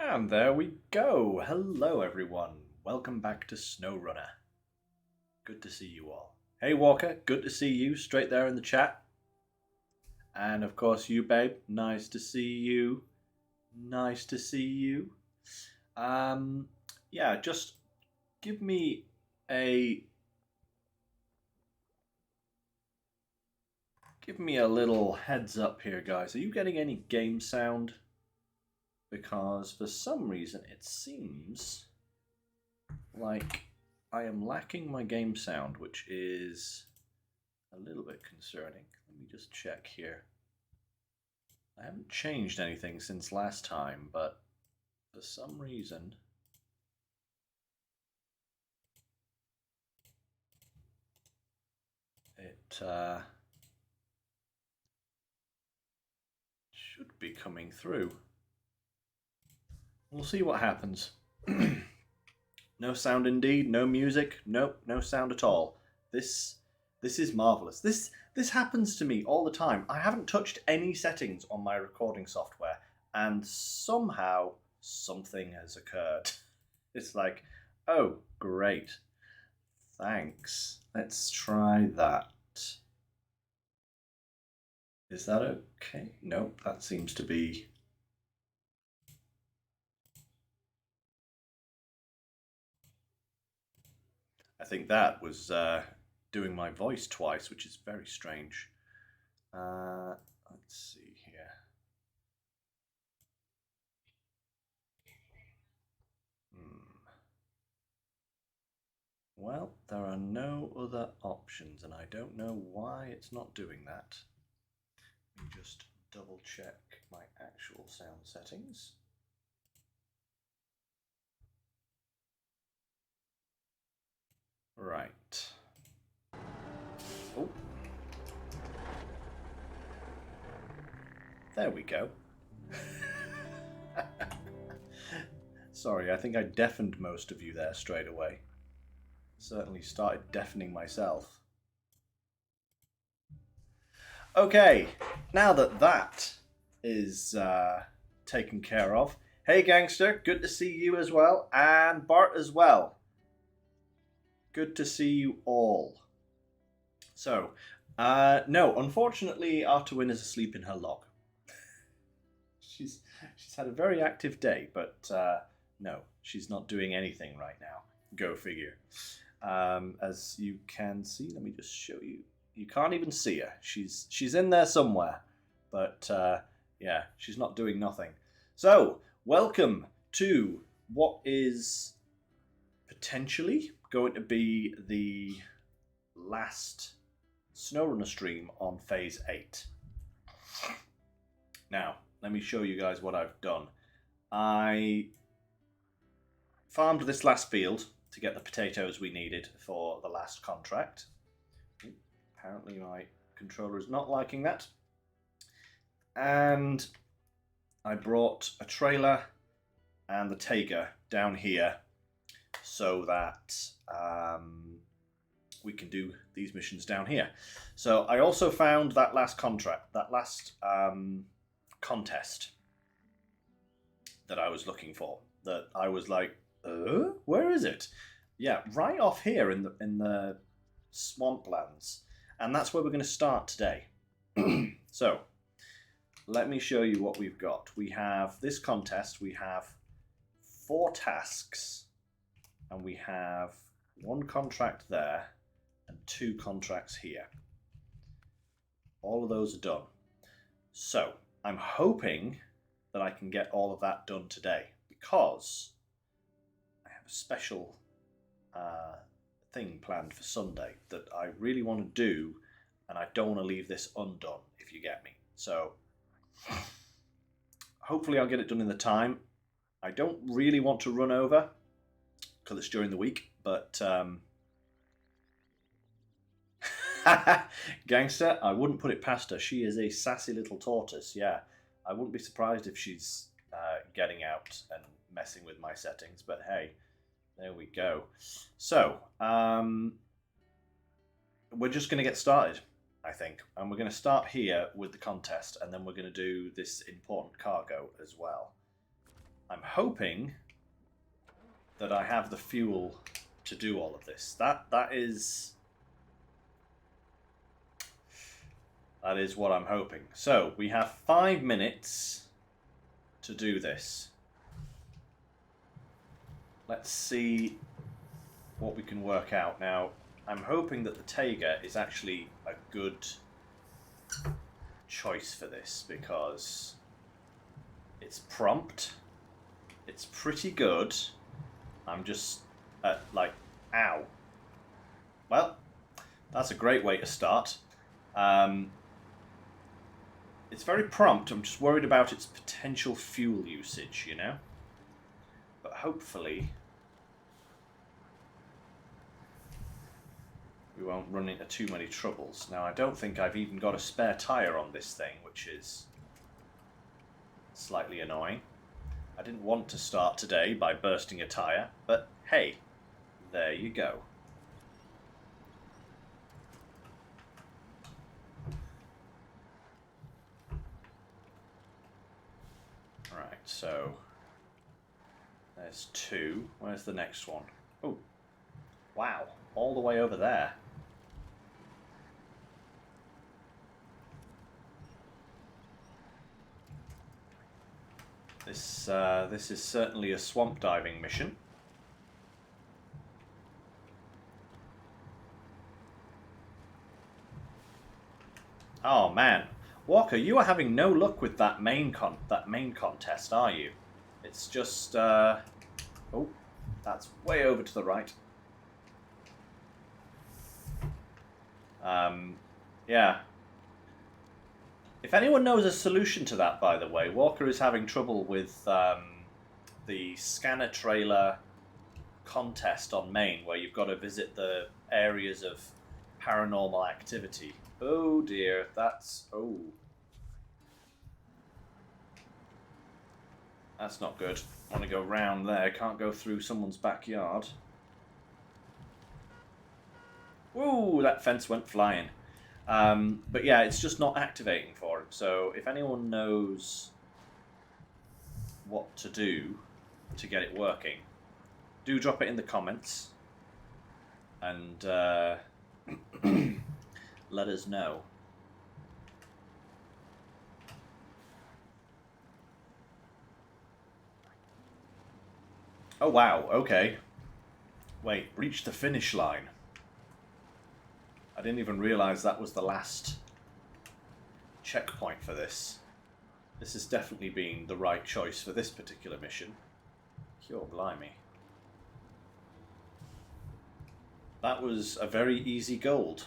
And there we go. Hello, everyone. Welcome back to SnowRunner. Good to see you all. Hey, Walker. Good to see you straight there in the chat. And of course, you, babe. Nice to see you. Nice to see you. Yeah, just give me a little heads up here, guys. Are you getting any game sound? Because for some reason it seems like I am lacking my game sound, which is a little bit concerning. Let me just check here. I haven't changed anything since last time, but for some reason it should be coming through. We'll see what happens. No sound indeed, no music, nope, no sound at all. This is marvelous. This happens to me all the time. I haven't touched any settings on my recording software, and somehow something has occurred. It's like, oh, great. Thanks. Let's try that. Is that okay? Nope, that seems to be... I think that was doing my voice twice, which is very strange. Let's see here. Well, there are no other options, and I don't know why it's not doing that. Let me just double check my actual sound settings. Right. Oh. There we go. Sorry, I think I deafened most of you there straight away. Certainly started deafening myself. Okay, now that that is taken care of. Hey Gangster, good to see you as well, and Bart as well. Good to see you all. So, no, unfortunately, Artwin is asleep in her log. She's had a very active day, but no, she's not doing anything right now. Go figure. As you can see, let me just show you. You can't even see her. She's in there somewhere, but yeah, she's not doing nothing. So, welcome to what is potentially going to be the last SnowRunner stream on Phase 8. Now, let me show you guys what I've done. I farmed this last field to get the potatoes we needed for the last contract. Apparently my controller is not liking that. And I brought a trailer and the Taiga down here so that we can do these missions down here. So I also found that last contract, that last contest that I was looking for. That I was like, where is it? Yeah, right off here in the swamplands, and that's where we're going to start today. So let me show you what we've got. We have this contest. We have 4 tasks. And we have 1 contract there and 2 contracts here. All of those are done. So I'm hoping that I can get all of that done today, because I have a special thing planned for Sunday that I really want to do, and I don't want to leave this undone, if you get me. So hopefully I'll get it done in the time. I don't really want to run over, because it's during the week, but Gangster, I wouldn't put it past her. She is a sassy little tortoise, yeah. I wouldn't be surprised if she's getting out and messing with my settings, but hey, there we go. So, we're just going to get started, I think, and we're going to start here with the contest, and then we're going to do this important cargo as well. I'm hoping that I have the fuel to do all of this. That is what I'm hoping. So we have 5 minutes to do this. Let's see what we can work out. Now, I'm hoping that the Taiga is actually a good choice for this because it's prompt, it's pretty good. I'm just like, ow. Well, that's a great way to start. It's very prompt. I'm just worried about its potential fuel usage, you know? But hopefully we won't run into too many troubles. Now, I don't think I've even got a spare tyre on this thing, which is slightly annoying. I didn't want to start today by bursting a tyre, but hey, there you go. Right, so there's 2. Where's the next one? Oh, wow, all the way over there. This is certainly a swamp diving mission. Oh man, Walker, you are having no luck with that main contest, are you? It's just oh, that's way over to the right. Yeah. If anyone knows a solution to that, by the way, Walker is having trouble with the scanner trailer contest on Maine, where you've got to visit the areas of paranormal activity. Oh dear, that's... oh. That's not good. I want to go round there, can't go through someone's backyard. Woo, that fence went flying. But yeah, it's just not activating for him. So if anyone knows what to do to get it working, do drop it in the comments and let us know. Oh wow, okay. Wait, reach the finish line. I didn't even realise that was the last checkpoint for this. This has definitely been the right choice for this particular mission. Pure blimey. That was a very easy gold.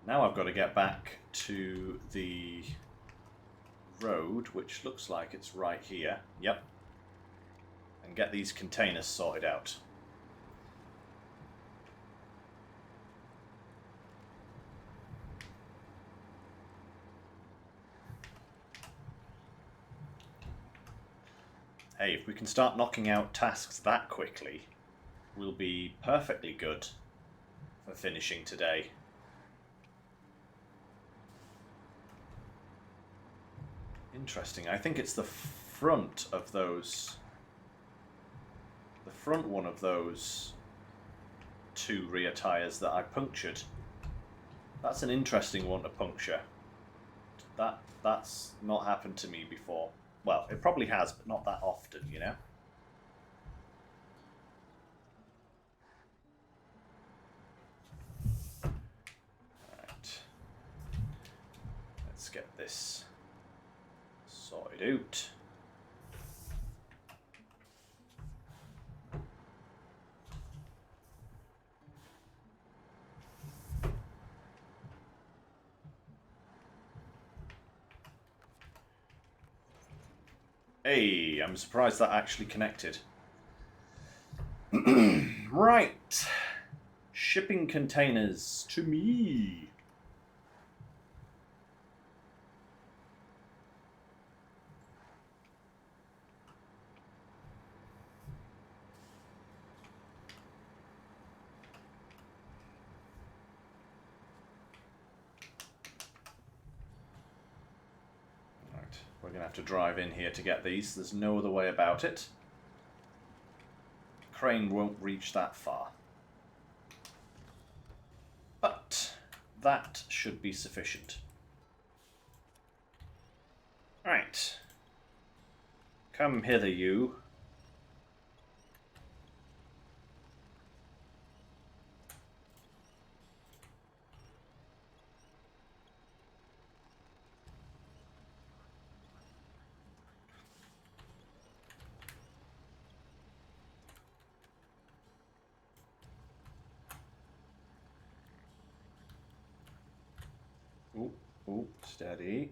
Now I've got to get back to the road, which looks like it's right here. Yep. And get these containers sorted out. Hey, if we can start knocking out tasks that quickly, we'll be perfectly good for finishing today. Interesting. I think it's the front of those... the front one of those 2 rear tyres that I punctured. That's an interesting one to puncture. That's not happened to me before. Well, it probably has, but not that often, you know? Alright. Let's get this sorted out. Hey, I'm surprised that actually connected. Right. Shipping containers to me. going to have to drive in here to get these. There's no other way about it. Crane won't reach that far. But that should be sufficient. Right. Come hither, you. Ooh, ooh, steady.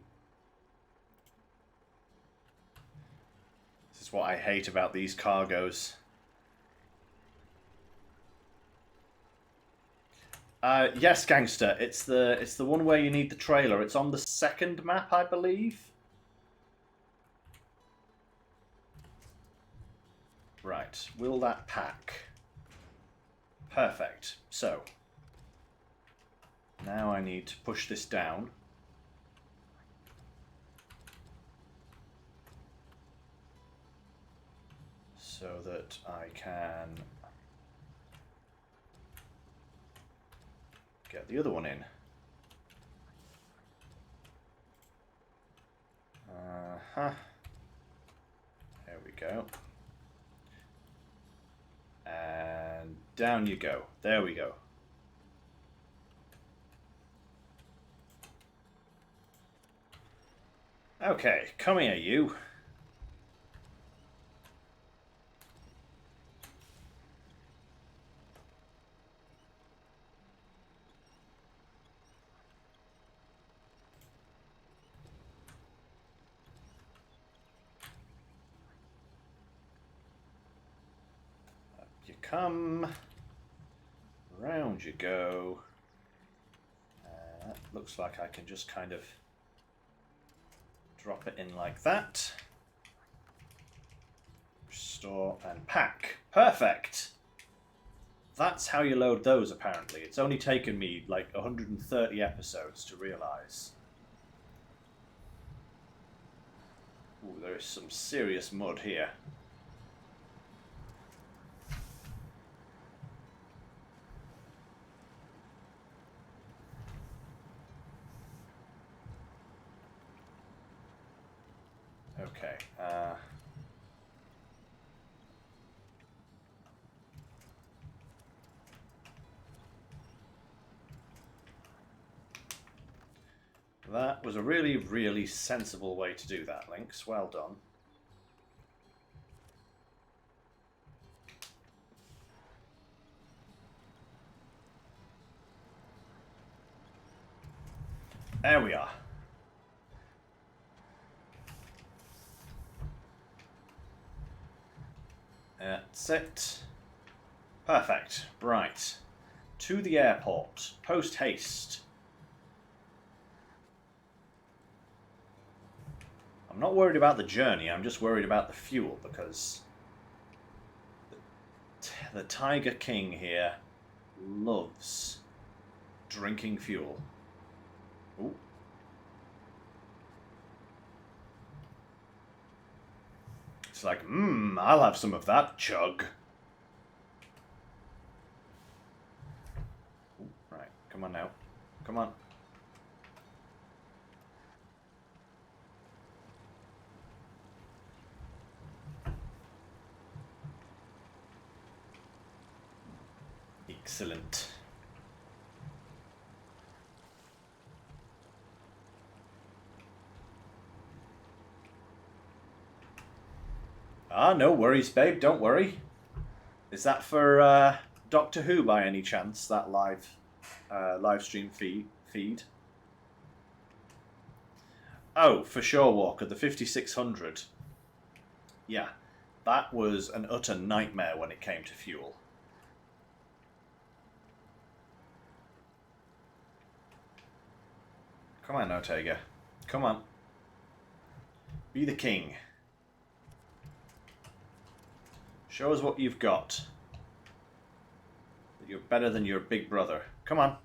This is what I hate about these cargoes. Yes, gangster. It's the one where you need the trailer. It's on the second map, I believe. Right. Will that pack? Perfect. So now I need to push this down. So that I can get the other one in. There we go. And down you go. There we go. Okay, come here, you. Up you come. Round you go. Looks like I can just kind of drop it in like that. Restore and pack. Perfect! That's how you load those, apparently. It's only taken me like 130 episodes to realise. Ooh, there is some serious mud here. Okay. That was a really, really sensible way to do that, Lynx. Well done. There we are. That's it. Perfect. Right. To the airport. Post haste. I'm not worried about the journey, I'm just worried about the fuel, because the Tiger King here loves drinking fuel. Ooh. It's like, I'll have some of that, chug. Ooh, right, come on now. Come on. Excellent. Ah, no worries, babe. Don't worry. Is that for Doctor Who by any chance? That live stream feed? Oh, for sure, Walker. The 5600. Yeah, that was an utter nightmare when it came to fuel. Come on, Ortega. Come on. Be the king. Show us what you've got. That you're better than your big brother. Come on.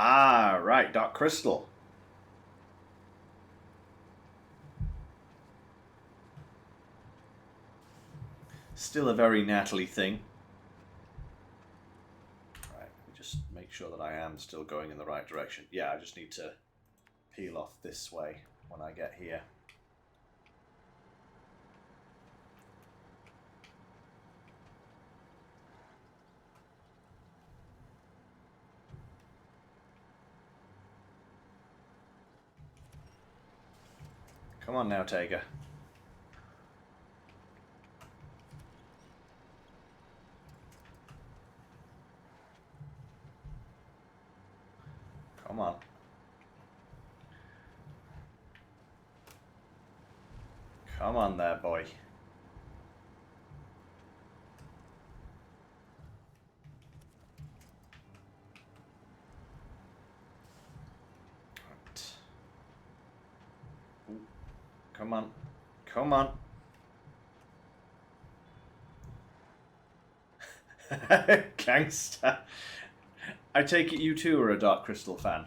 Ah, right, Dark Crystal. Still a very Natalie thing. Right, let me just make sure that I am still going in the right direction. Yeah, I just need to peel off this way when I get here. Come on now, Tega. Come on. Come on there, boy. Right. Ooh. Come on. Come on. Gangster. I take it you too are a Dark Crystal fan.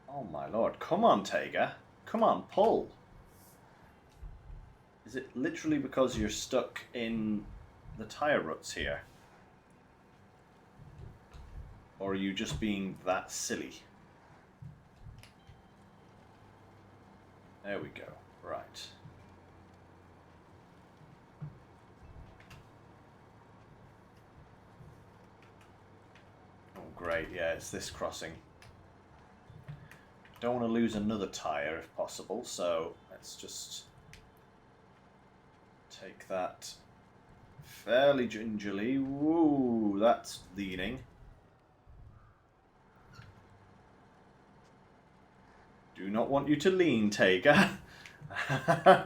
Oh my lord. Come on, Tega. Come on, pull. Is it literally because you're stuck in the tire ruts here? Or are you just being that silly? There we go. Right. Oh great, yeah, it's this crossing. Don't want to lose another tire if possible, so let's just take that fairly gingerly. Woo, that's leaning. Do not want you to lean, Tega.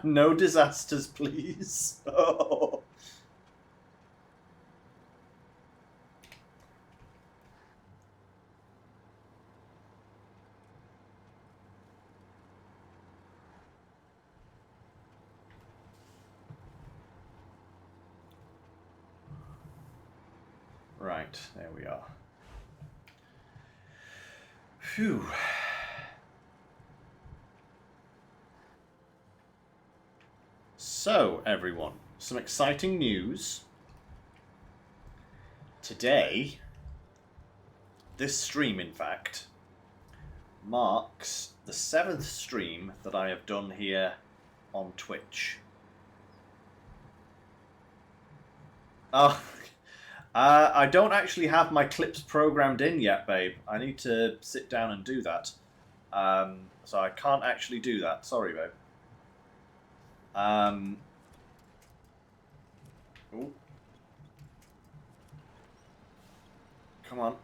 No disasters, please. Oh. Right, there we are. Phew. So, everyone, some exciting news. Today, this stream, in fact, marks the 7th stream that I have done here on Twitch. Oh, I don't actually have my clips programmed in yet, babe. I need to sit down and do that. So I can't actually do that. Sorry, babe. Ooh. Come on.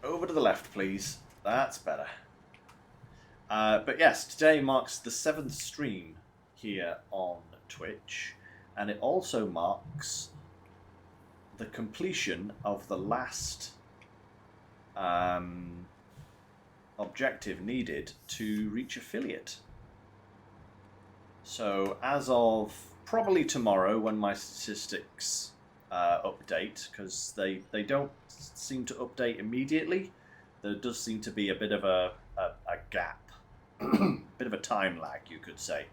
Over to the left, please. That's better. But yes, today marks the 7th stream here on Twitch. And it also marks the completion of the last objective needed to reach affiliate. So as of probably tomorrow, when my statistics update, because they don't seem to update immediately, there does seem to be a bit of a gap, bit of a time lag, you could say,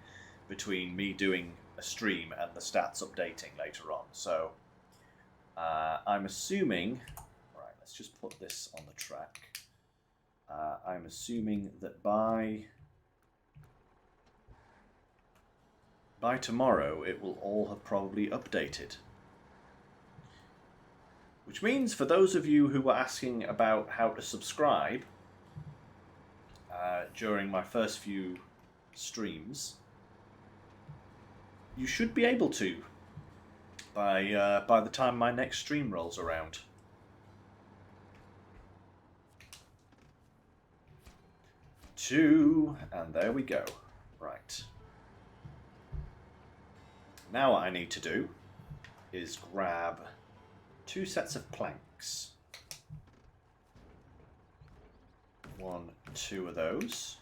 between me doing a stream and the stats updating later on. So I'm assuming, right, let's just put this on the track. I'm assuming that by tomorrow it will all have probably updated. Which means for those of you who were asking about how to subscribe during my first few streams, you should be able to by the time my next stream rolls around. Two, and there we go. Right. Now what I need to do is grab 2 sets of planks. 1, 2 of those.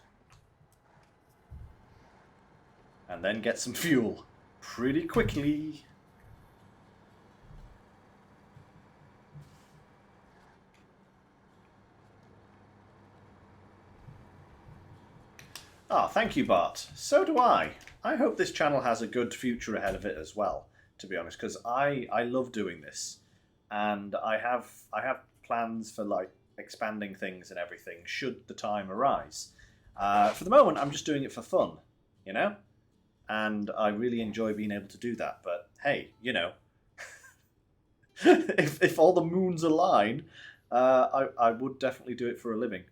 And then get some fuel pretty quickly. Ah, thank you, Bart. So do I. I hope this channel has a good future ahead of it as well, to be honest, because I love doing this, and I have plans for like expanding things and everything should the time arise. For the moment, I'm just doing it for fun, you know, and I really enjoy being able to do that. But hey, you know, if all the moons align, I would definitely do it for a living.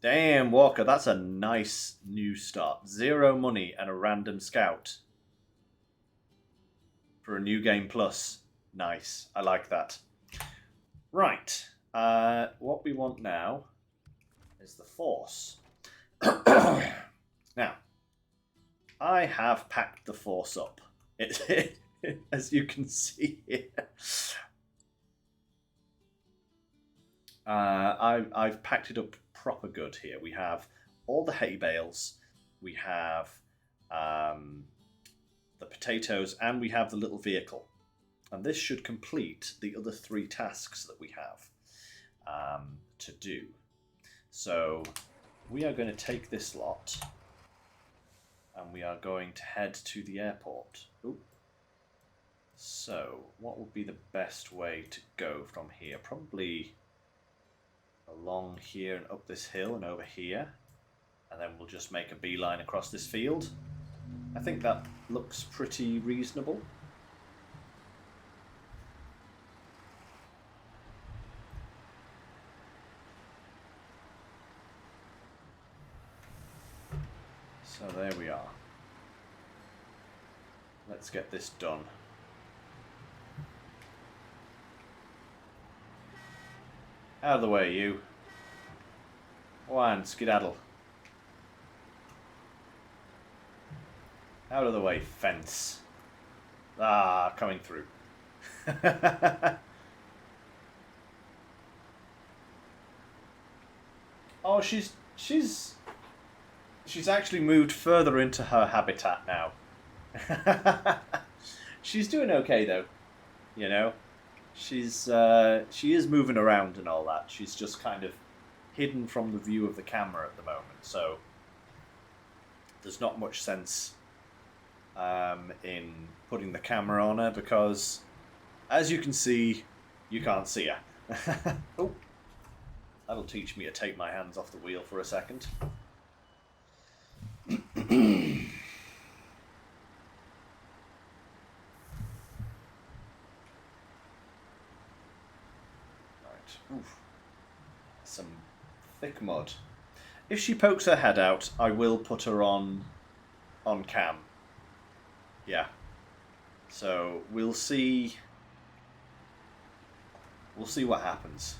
Damn, Walker, that's a nice new start. 0 money and a random scout for a new game plus. Nice, I like that. Right, what we want now is the force. Now, I have packed the force up. As you can see here. I've packed it up proper good here. We have all the hay bales, we have the potatoes, and we have the little vehicle. And this should complete the other 3 tasks that we have to do. So we are going to take this lot and we are going to head to the airport. Ooh. So what would be the best way to go from here? Probably along here and up this hill and over here, and then we'll just make a beeline across this field. I think that looks pretty reasonable. So there we are. Let's get this done. Out of the way, you. One, skedaddle. Out of the way, fence. Ah, coming through. Oh, she's actually moved further into her habitat now. She's doing okay though, you know. She is moving around and all that. She's just kind of hidden from the view of the camera at the moment, so there's not much sense in putting the camera on her because, as you can see, you can't see her. Oh, that'll teach me to take my hands off the wheel for a second. Oof. Some thick mud. If she pokes her head out, I will put her on cam. Yeah. So we'll see. We'll see what happens.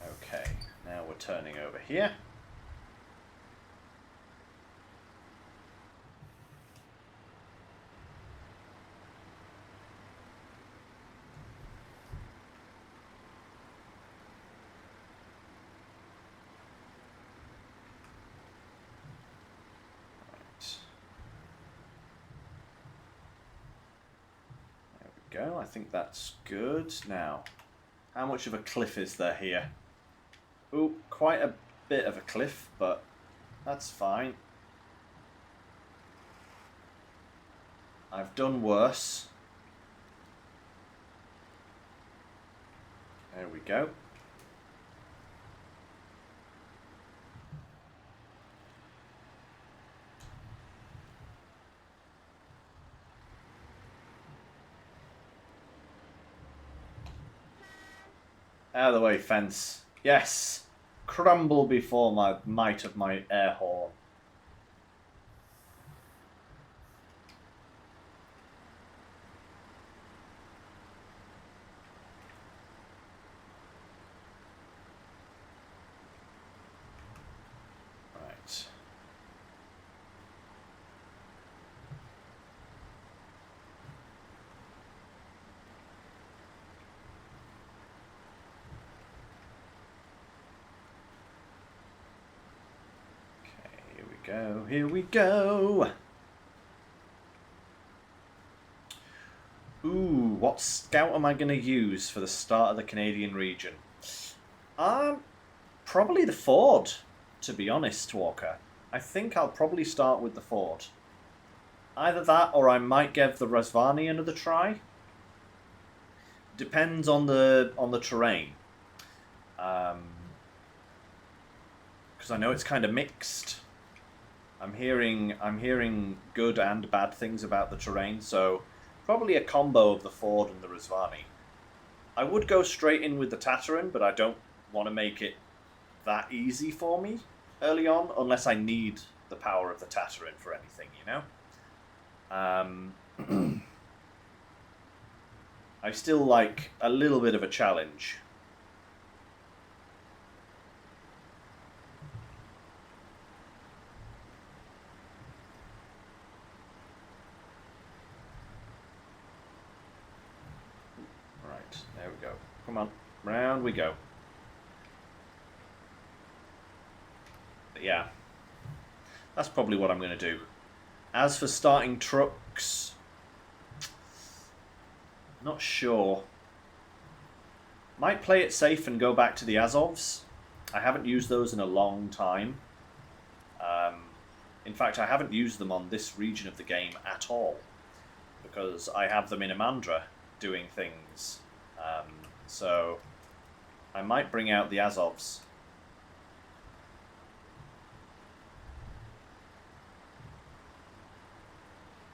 Okay, now we're turning over here. Go. I think that's good. Now, how much of a cliff is there here? Oh, quite a bit of a cliff, but that's fine. I've done worse. There we go. Out of the way, fence. Yes! Crumble before my might of my air horn. Right. Go, here we go. Ooh, what scout am I going to use for the start of the Canadian region? Probably the Ford, to be honest, Walker. I think I'll probably start with the Ford. Either that, or I might give the Razvani another try. Depends on the terrain. Because I know it's kind of mixed. I'm hearing good and bad things about the terrain, so probably a combo of the Ford and the Razvani. I would go straight in with the Tataran, but I don't want to make it that easy for me early on, unless I need the power of the Tataran for anything, you know? I still like a little bit of a challenge. Right, there we go. Come on, round we go. But yeah, that's probably what I'm going to do. As for starting trucks, not sure. Might play it safe and go back to the Azovs. I haven't used those in a long time. In fact, I haven't used them on this region of the game at all, because I have them in Amandra doing things. So I might bring out the Azovs.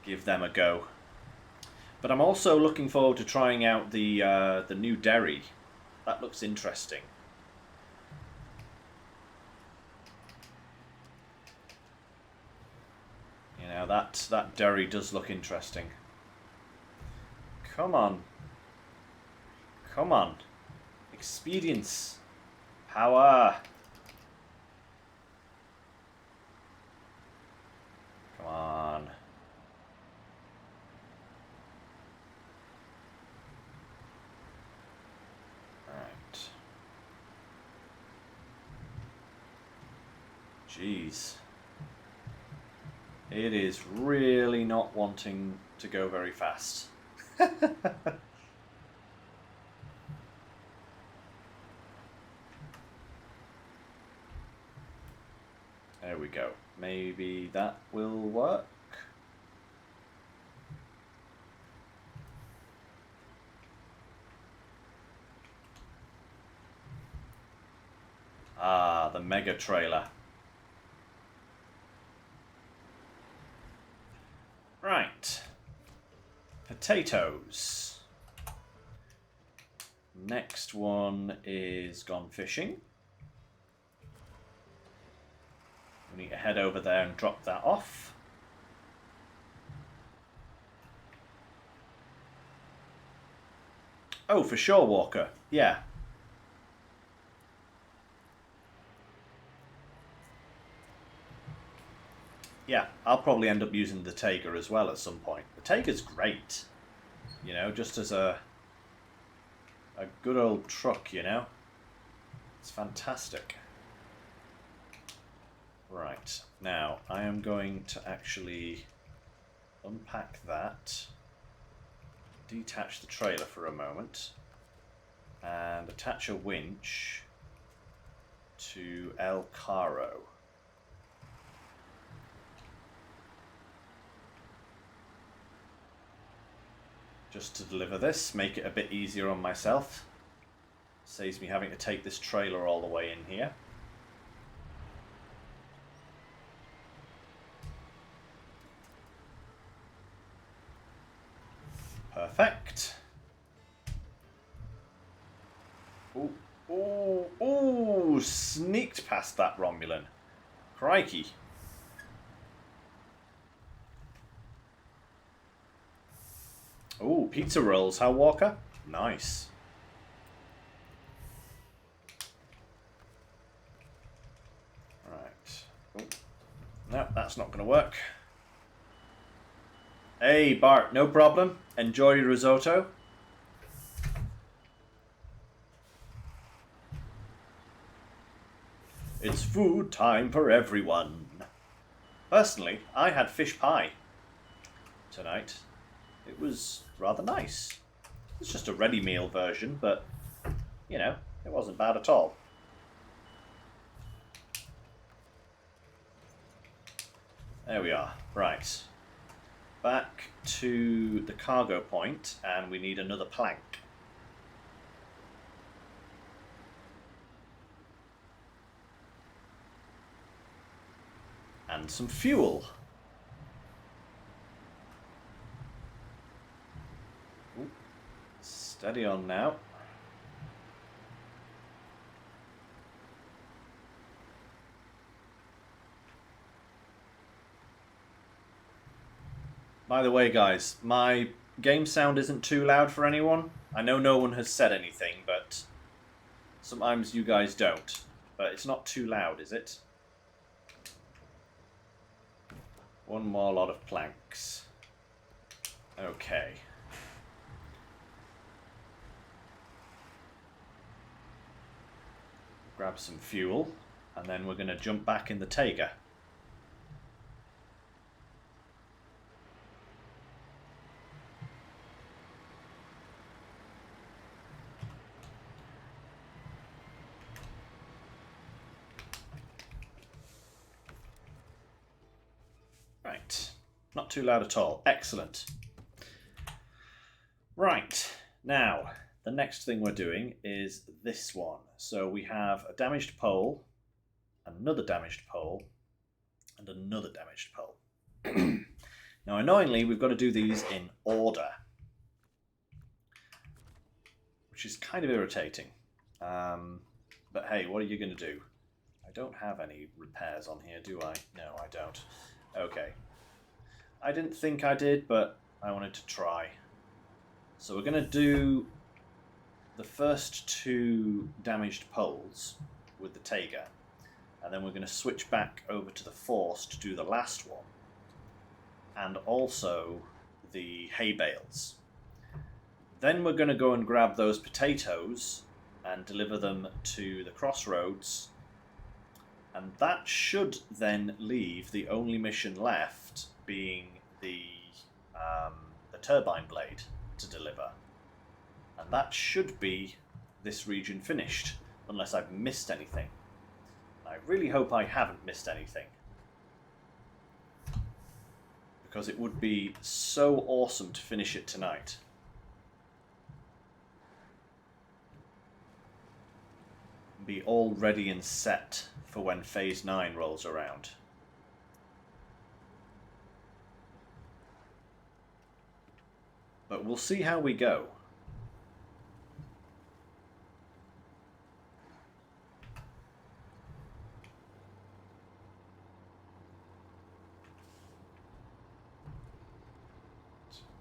Give them a go. But I'm also looking forward to trying out the new Derry. That looks interesting. You know, that Derry does look interesting. Come on. Come on. Experience. Power. Come on. Right. Jeez. It is really not wanting to go very fast. There we go. Maybe that will work. Ah, the mega trailer. Right. Potatoes. Next one is gone fishing. We need to head over there and drop that off. Oh, for sure, Walker. Yeah. Yeah, I'll probably end up using the Tayga as well at some point. The Tayga's great. You know, just as a good old truck, you know? It's fantastic. Right, now I am going to actually unpack that, detach the trailer for a moment, and attach a winch to El Caro. Just to deliver this, make it a bit easier on myself. Saves me having to take this trailer all the way in here. Perfect. Ooh, ooh, ooh, sneaked past that Romulan. Crikey. Ooh, pizza rolls, huh, Walker? Nice. Right. Ooh. No, that's not going to work. Hey, Bart, no problem. Enjoy your risotto. It's food time for everyone. Personally, I had fish pie tonight. It was rather nice. It's just a ready meal version, but, you know, it wasn't bad at all. There we are. Right. Back to the cargo point, and we need another plank. And some fuel. Ooh. Steady on now. By the way, guys, my game sound isn't too loud for anyone. I know no one has said anything, but sometimes you guys don't. But it's not too loud, is it? One more lot of planks. Okay. Grab some fuel, and then we're going to jump back in the Taiga. Right. Not too loud at all. Excellent. Right. Now, the next thing we're doing is this one. So we have a damaged pole, another damaged pole, and another damaged pole. Now, annoyingly, we've got to do these in order, which is kind of irritating. But hey, what are you going to do? I don't have any repairs on here, do I? No, I don't. Okay. I didn't think I did, but I wanted to try. So we're going to do the first two damaged poles with the Taiga, and then we're going to switch back over to the Force to do the last one, and also the hay bales. Then we're going to go and grab those potatoes and deliver them to the crossroads, and that should then leave the only mission left being the turbine blade to deliver. And that should be this region finished, unless I've missed anything. I really hope I haven't missed anything, because it would be so awesome to finish it tonight. Be all ready and set for when Phase 9 rolls around. But we'll see how we go.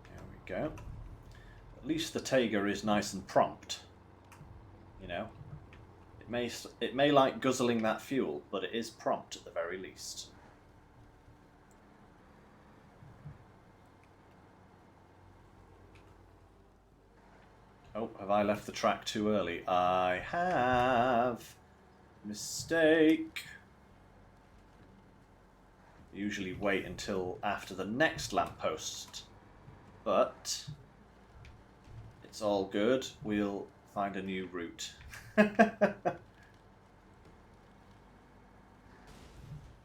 There we go. At least the Taiga is nice and prompt. You know, it may like guzzling that fuel, but it is prompt at the very least. Oh, have I left the track too early? I have. Mistake. Usually wait until after the next lamppost, but it's all good. We'll find a new route.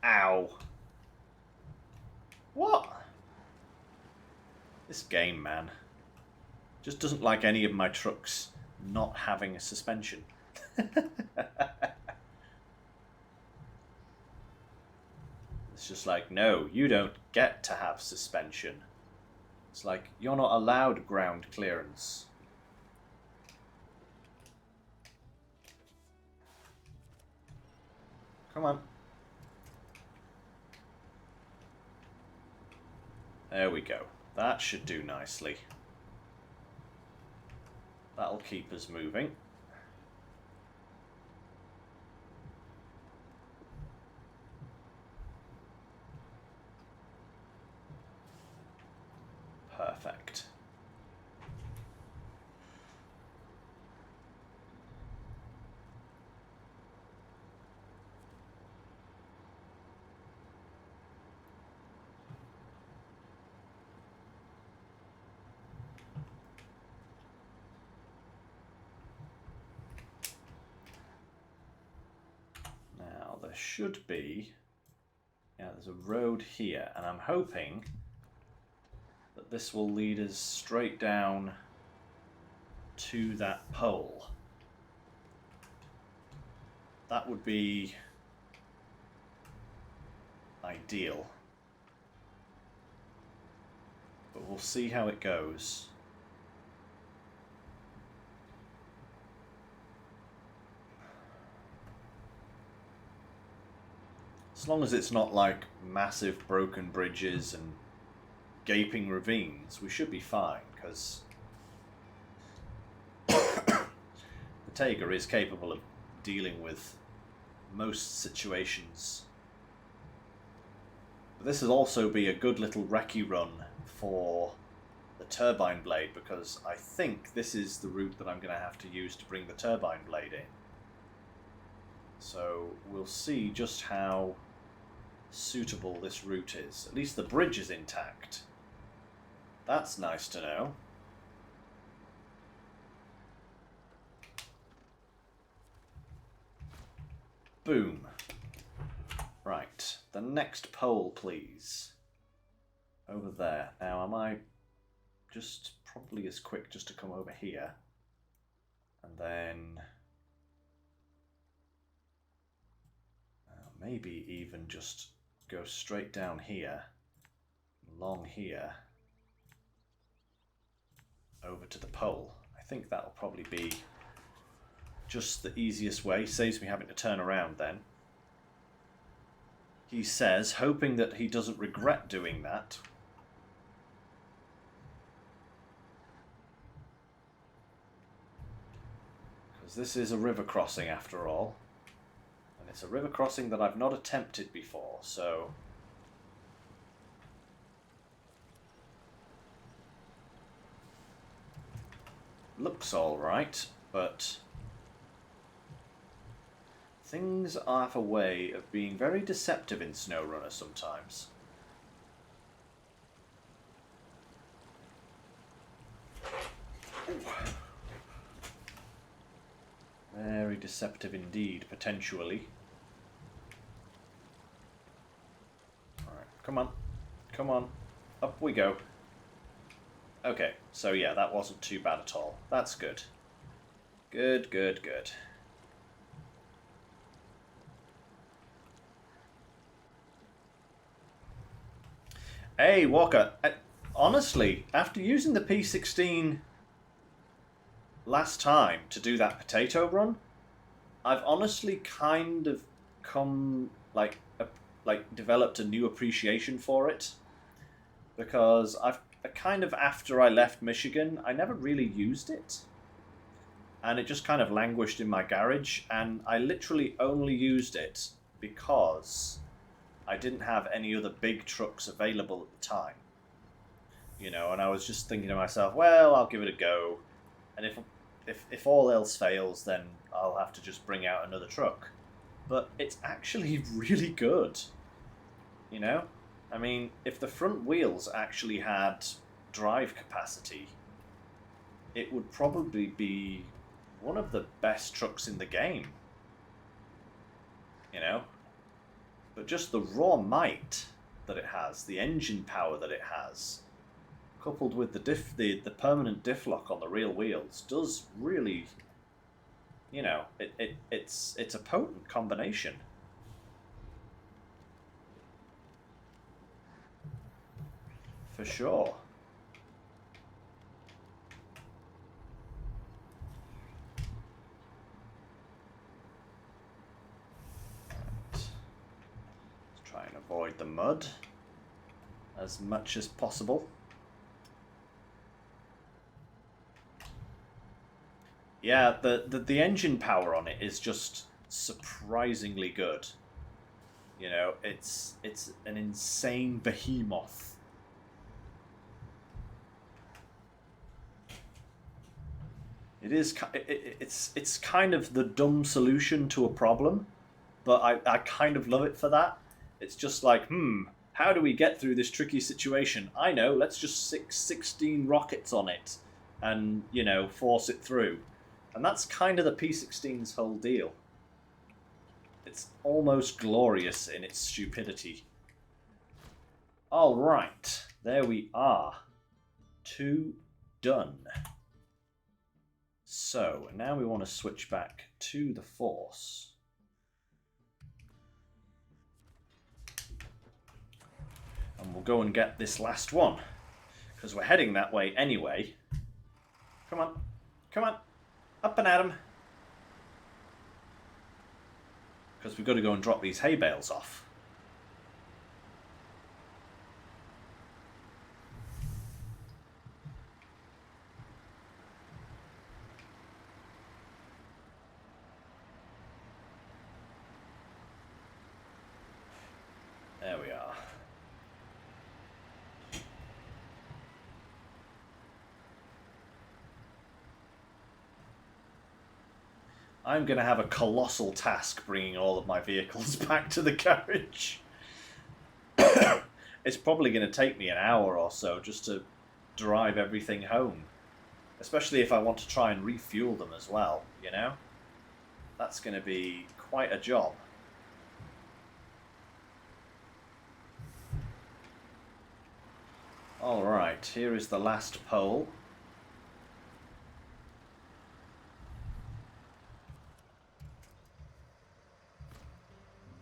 Ow. What? This game, man, just doesn't like any of my trucks not having a suspension. It's just like, no, you don't get to have suspension. It's like, you're not allowed ground clearance. Come on. There we go. That should do nicely. That'll keep us moving. Perfect. Now there should be Yeah, there's a road here, and I'm hoping that this will lead us straight down to that pole. That would be ideal. But we'll see how it goes. As long as it's not like massive broken bridges and gaping ravines, we should be fine, because the Taiga is capable of dealing with most situations. But this will also be a good little recce run for the turbine blade, because I think this is the route that I'm going to have to use to bring the turbine blade in. So we'll see just how suitable this route is. At least the bridge is intact. That's nice to know. Boom. Right, the next pole, please. Over there. Now, am I just probably as quick just to come over here? And then maybe even just go straight down here, along here, over to the pole. I think that'll probably be just the easiest way. Saves me having to turn around then. He says, hoping that he doesn't regret doing that. Because this is a river crossing after all. And it's a river crossing that I've not attempted before, so... looks alright, but... things have a way of being very deceptive in SnowRunner sometimes. Ooh. Very deceptive indeed, potentially. Alright, come on. Come on. Up we go. Okay, so yeah, that wasn't too bad at all. That's good. Good, good, good. Hey, Walker, honestly, after using the P16 last time to do that potato run, I've honestly kind of developed a new appreciation for it, because I've kind of, after I left Michigan, I never really used it, and it just kind of languished in my garage, and I literally only used it because I didn't have any other big trucks available at the time, you know, and I was just thinking to myself, well, I'll give it a go, and if all else fails, then I'll have to just bring out another truck. But it's actually really good, you know? I mean, if the front wheels actually had drive capacity, it would probably be one of the best trucks in the game, you know? But just the raw might that it has, the engine power that it has, coupled with the permanent diff lock on the rear wheels, does really, you know, it's a potent combination. For sure. Avoid the mud as much as possible. Yeah, the engine power on it is just surprisingly good. You know, it's an insane behemoth. It's kind of the dumb solution to a problem, but I kind of love it for that. It's just like, how do we get through this tricky situation? I know, let's just stick 16 rockets on it and, you know, force it through. And that's kind of the P16's whole deal. It's almost glorious in its stupidity. All right, there we are. 2 done. So now we want to switch back to the Force. And we'll go and get this last one. Because we're heading that way anyway. Come on. Come on. Up and at 'em. Because we've got to go and drop these hay bales off. There we are. I'm going to have a colossal task bringing all of my vehicles back to the garage. It's probably going to take me an hour or so just to drive everything home. Especially if I want to try and refuel them as well, you know? That's going to be quite a job. Alright, here is the last pole.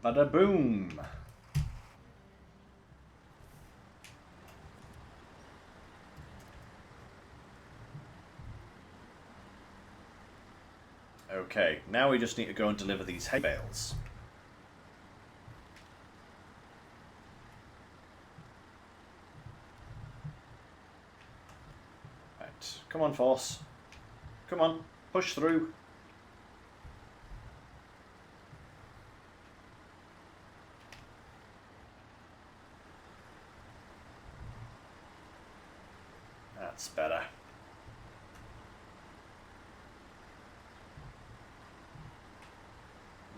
Bada boom! Okay, now we just need to go and deliver these hay bales. Right, come on, Force. Come on, push through. That's better.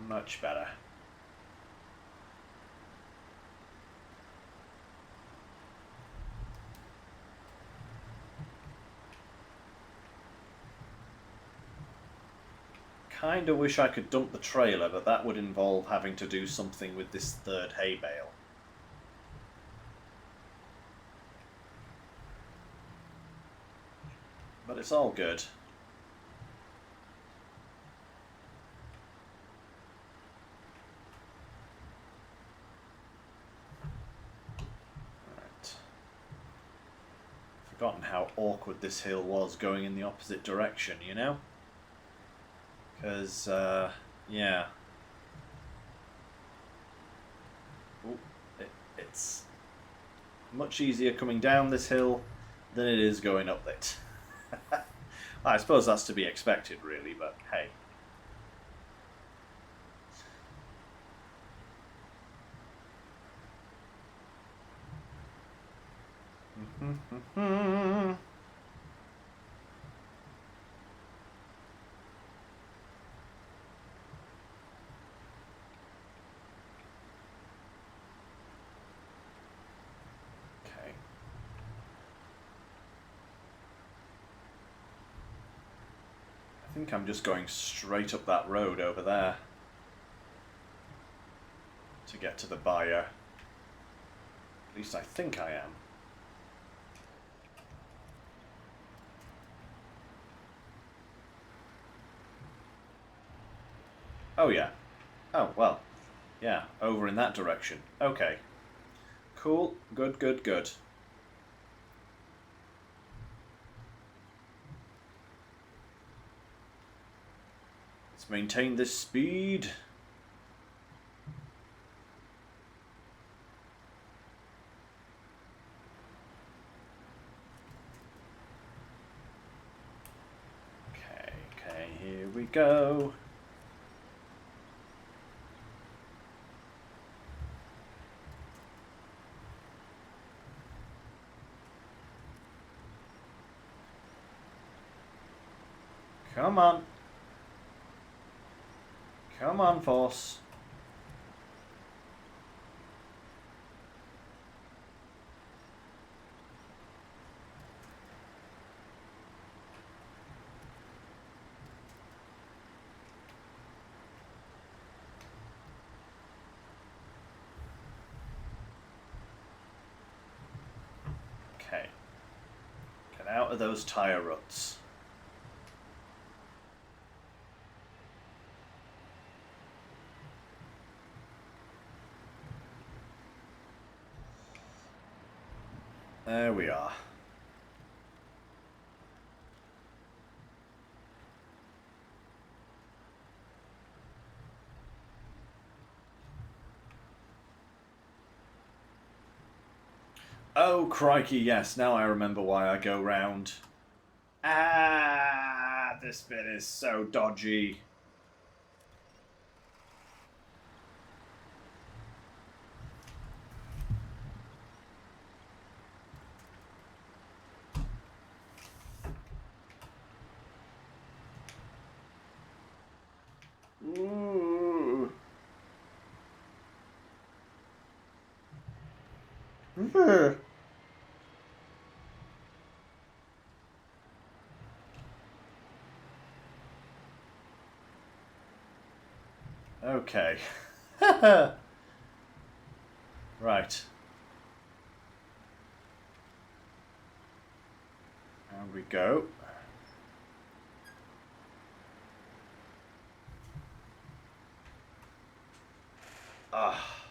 Much better. Kinda wish I could dump the trailer, but that would involve having to do something with this third hay bale. But it's all good. Right. Forgotten how awkward this hill was going in the opposite direction, you know? Because, yeah. Ooh, it's much easier coming down this hill than it is going up it. I suppose that's to be expected, really, but hey. I think I'm just going straight up that road over there to get to the buyer. At least I think I am. Oh yeah. Oh, well. Yeah, over in that direction. Okay. Cool. Good, good, good. Let's maintain this speed. Okay, here we go. Come on. Come on, Force. of those tire ruts. There we are. Oh, crikey, yes. Now I remember why I go round. Ah, this bit is so dodgy. Ooh. Okay. Right. Round we go. Ah.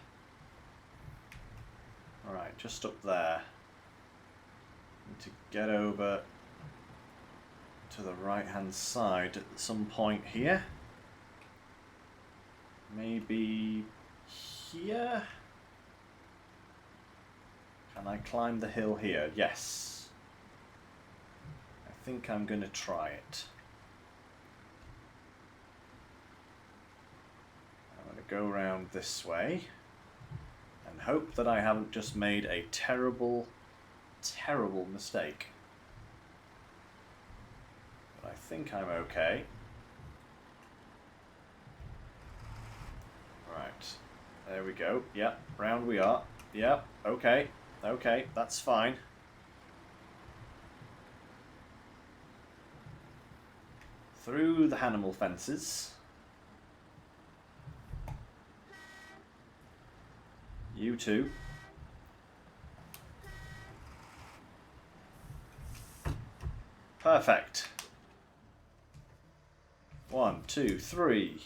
Alright, just up there. Need to get over to the right hand side at some point here. Maybe here? Can I climb the hill here? Yes. I think I'm going to try it. I'm going to go around this way and hope that I haven't just made a terrible, terrible mistake. But I think I'm okay. Right, there we go. Yep, round we are. Yep, okay. Okay, that's fine. Through the animal fences. You too. Perfect. 1, 2, 3.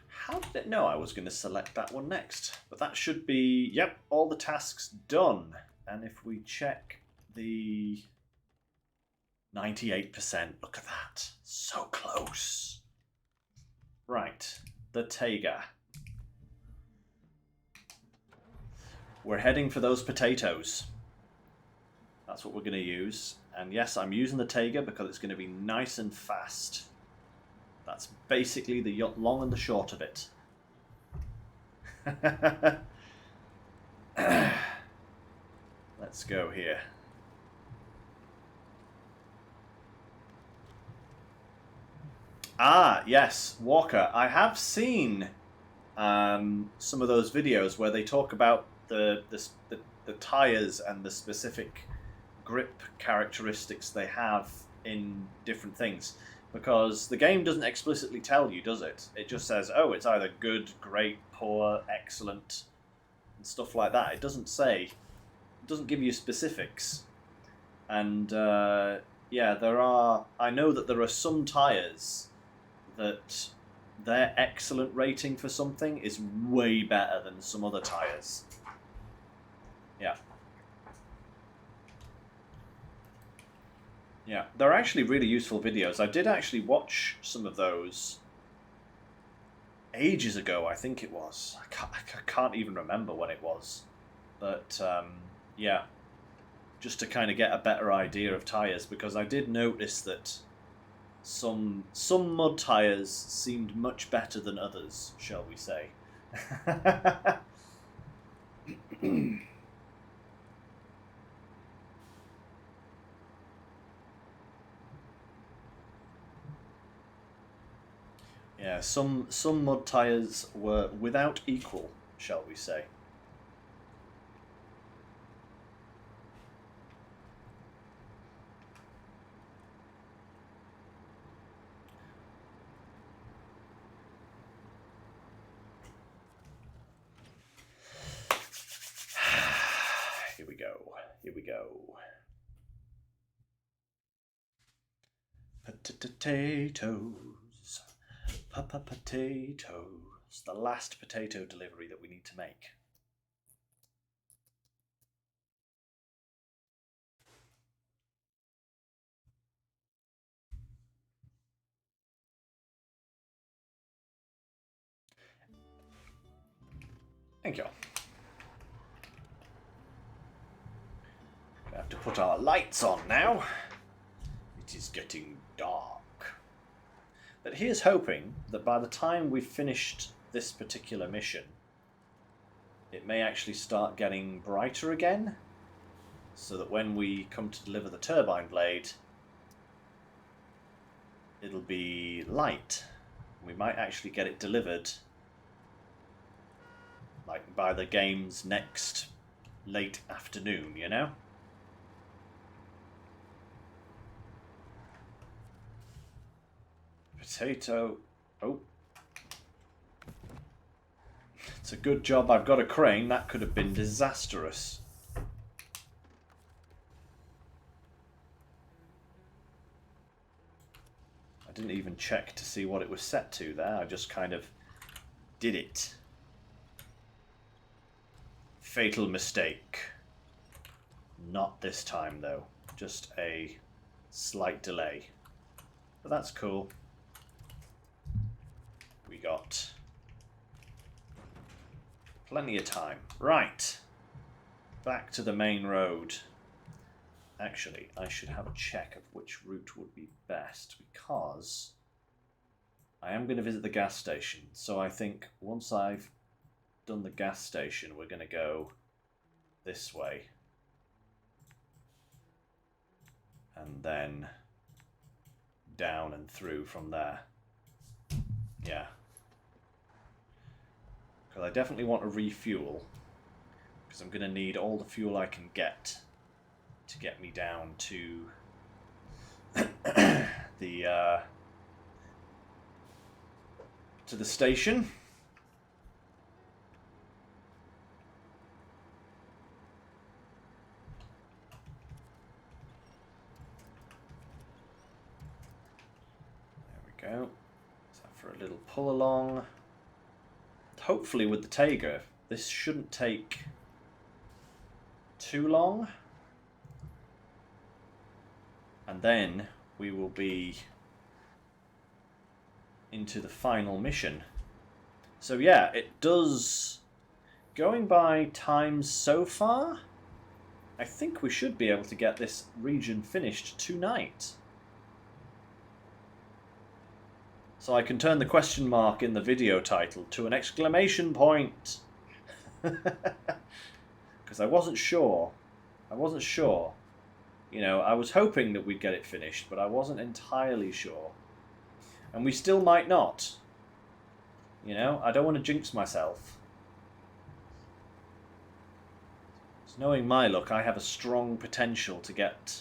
How did it know I was going to select that one next? But that should be, yep, all the tasks done. And if we check the 98%, look at that. So close. Right, the Taiga. We're heading for those potatoes. That's what we're going to use. And yes, I'm using the Taiga because it's going to be nice and fast. That's basically the long and the short of it. Let's go here. Ah, yes, Walker. I have seen some of those videos where they talk about the tires and the specific grip characteristics they have in different things. Because the game doesn't explicitly tell you, does it? It just says, oh, it's either good, great, poor, excellent, and stuff like that. It doesn't say, it doesn't give you specifics. And yeah, I know that there are some tyres that their excellent rating for something is way better than some other tyres. Yeah. Yeah, they're actually really useful videos. I did actually watch some of those ages ago, I think it was. I can't even remember when it was. But, yeah, just to kind of get a better idea of tyres, because I did notice that some mud tyres seemed much better than others, shall we say. Yeah, some mud tyres were without equal, shall we say. Here we go. Here we go. Potatoes. Potatoes. The last potato delivery that we need to make. Thank you. We have to put our lights on now. It is getting dark. But here's hoping that by the time we've finished this particular mission, it may actually start getting brighter again, so that when we come to deliver the turbine blade, it'll be light. We might actually get it delivered like by the game's next late afternoon, you know? Potato. Oh. It's a good job I've got a crane. That could have been disastrous. I didn't even check to see what it was set to there. I just kind of did it. Fatal mistake. Not this time, though. Just a slight delay. But that's cool. We got plenty of time. Right. Back to the main road. Actually, I should have a check of which route would be best, because I am going to visit the gas station. So I think once I've done the gas station, we're going to go this way. And then down and through from there. Yeah. Because I definitely want to refuel. Because I'm going to need all the fuel I can get to get me down to the station. There we go. So for a little pull along. Hopefully with the Taiga, this shouldn't take too long. And then we will be into the final mission. So yeah, it does, going by times so far, I think we should be able to get this region finished tonight. So I can turn the question mark in the video title to an exclamation point. Because I wasn't sure. You know, I was hoping that we'd get it finished, but I wasn't entirely sure. And we still might not. You know, I don't want to jinx myself. So knowing my luck, I have a strong potential to get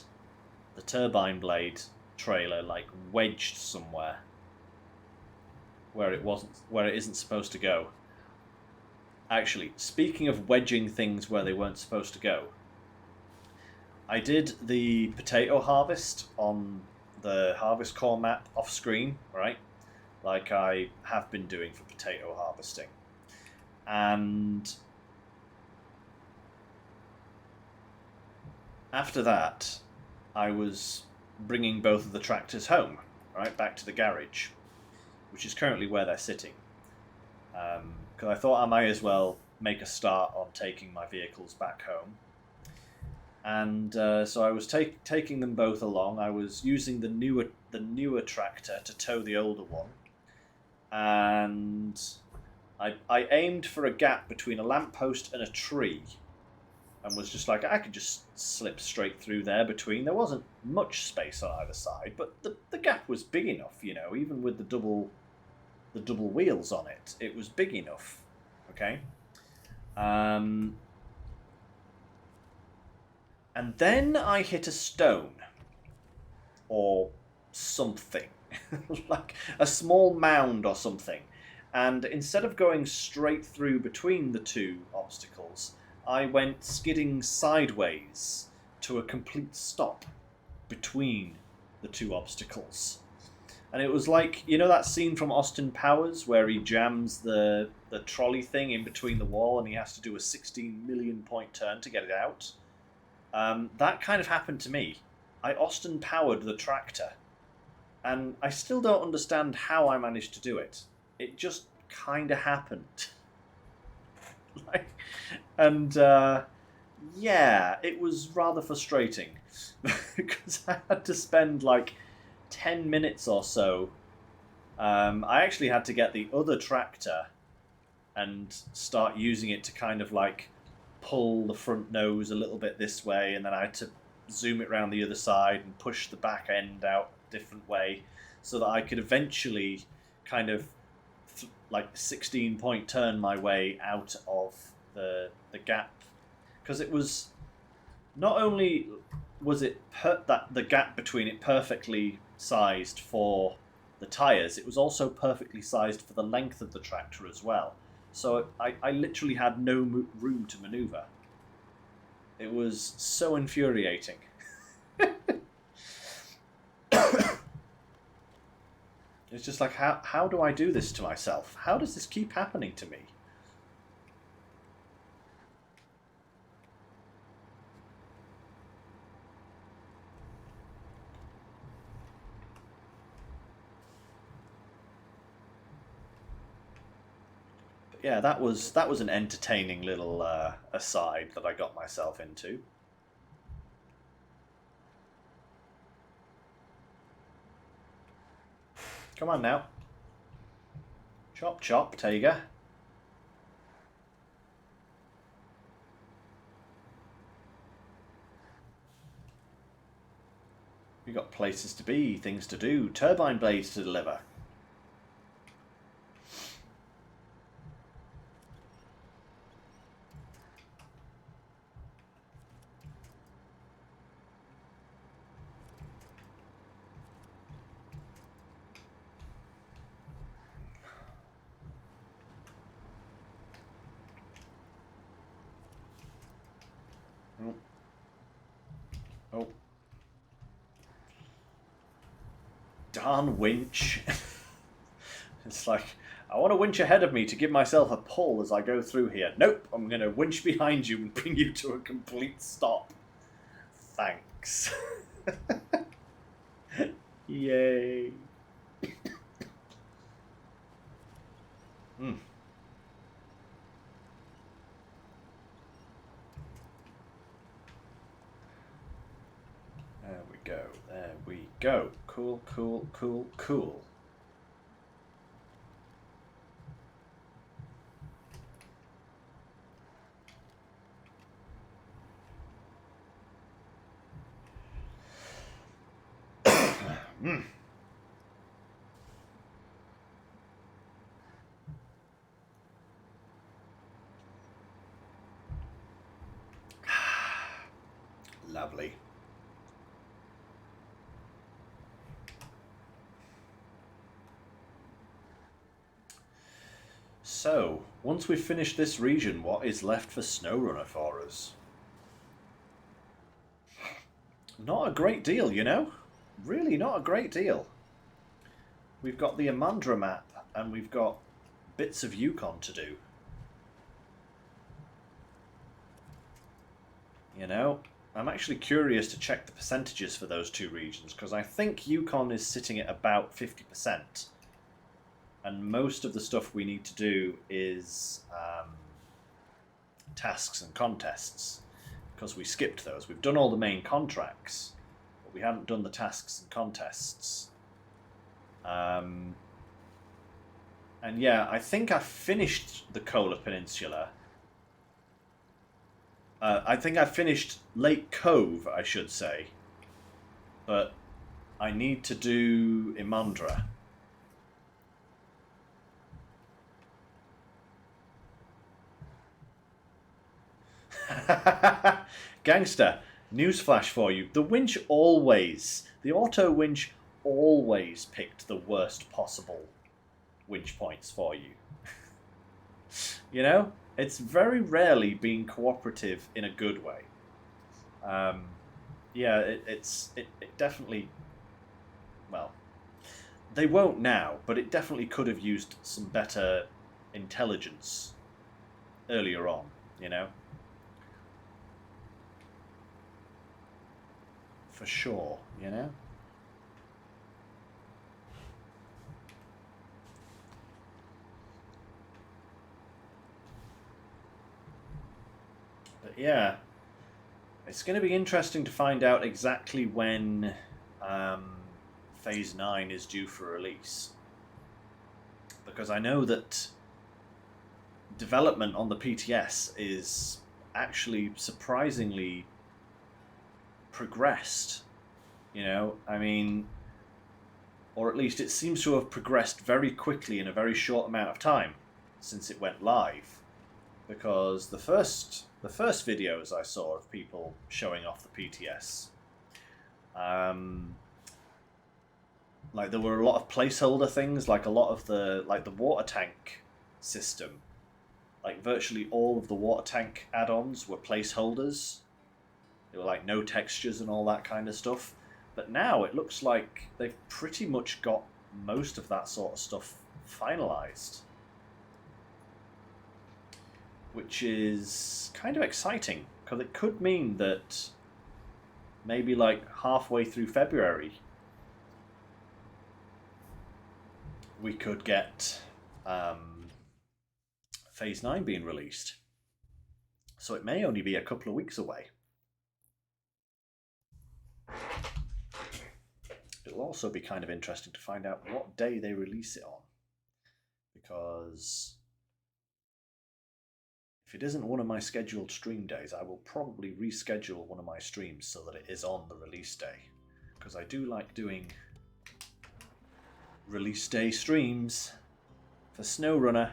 the turbine blade trailer like wedged somewhere where it isn't supposed to go. Actually, speaking of wedging things where they weren't supposed to go, I did the potato harvest on the harvest core map off screen, right? Like I have been doing for potato harvesting. And after that, I was bringing both of the tractors home, right, back to the garage, which is currently where they're sitting. Because I thought I might as well make a start on taking my vehicles back home. And so I was taking them both along. I was using the newer tractor to tow the older one, and I aimed for a gap between a lamppost and a tree, and was just like, I could just slip straight through there between. There wasn't much space on either side, but the gap was big enough, you know, even with the double wheels on it. It was big enough, okay? And then I hit a stone, or something, like a small mound or something. And instead of going straight through between the two obstacles, I went skidding sideways to a complete stop between the two obstacles. And it was like, you know that scene from Austin Powers where he jams the trolley thing in between the wall and he has to do a 16 million point turn to get it out? That kind of happened to me. I Austin Powered the tractor. And I still don't understand how I managed to do it. It just kind of happened. Yeah, it was rather frustrating. Because I had to spend like 10 minutes or so. I actually had to get the other tractor and start using it to kind of like pull the front nose a little bit this way, and then I had to zoom it around the other side and push the back end out a different way so that I could eventually kind of like 16 point turn my way out of the gap, because it was not only was it the gap between it perfectly sized for the tires, it was also perfectly sized for the length of the tractor as well. So I literally had no room to maneuver. It was so infuriating. It's just like, how do I do this to myself? How does this keep happening to me? Yeah, that was an entertaining little aside that I got myself into. Come on now. Chop chop, Tiger. We got places to be, things to do, turbine blades to deliver. Oh. Darn winch. It's like, I want to winch ahead of me to give myself a pull as I go through here. Nope, I'm going to winch behind you and bring you to a complete stop. Thanks. Yay. There we go. There we go. Cool, cool, cool, cool. Lovely. So, once we've finished this region, what is left for Snowrunner for us? Not a great deal, you know? Really not a great deal. We've got the Amandra map, and we've got bits of Yukon to do. You know, I'm actually curious to check the percentages for those two regions, because I think Yukon is sitting at about 50%. And most of the stuff we need to do is tasks and contests, because we skipped those. We've done all the main contracts, but we haven't done the tasks and contests. And yeah, I think I finished the Kola Peninsula. I think I finished Lake Cove, I should say. But I need to do Imandra. Gangster, newsflash for you. The winch always, the auto winch always picked the worst possible winch points for you. You know? It's very rarely being cooperative in a good way. yeah, it definitely, well, they won't now, but it definitely could have used some better intelligence earlier on, you know? For sure, you know? But yeah, it's going to be interesting to find out exactly when Phase 9 is due for release. Because I know that development on the PTS is actually surprisingly progressed. You know, I mean, or at least it seems to have progressed very quickly in a very short amount of time since it went live. Because the first videos I saw of people showing off the PTS, like there were a lot of placeholder things, like a lot of the water tank system. Like virtually all of the water tank add-ons were placeholders. They were like no textures and all that kind of stuff. But now it looks like they've pretty much got most of that sort of stuff finalized. Which is kind of exciting, because it could mean that maybe like halfway through February we could get Phase 9 being released. So it may only be a couple of weeks away. It'll also be kind of interesting to find out what day they release it on. Because if it isn't one of my scheduled stream days, I will probably reschedule one of my streams so that it is on the release day. Because I do like doing release day streams for SnowRunner.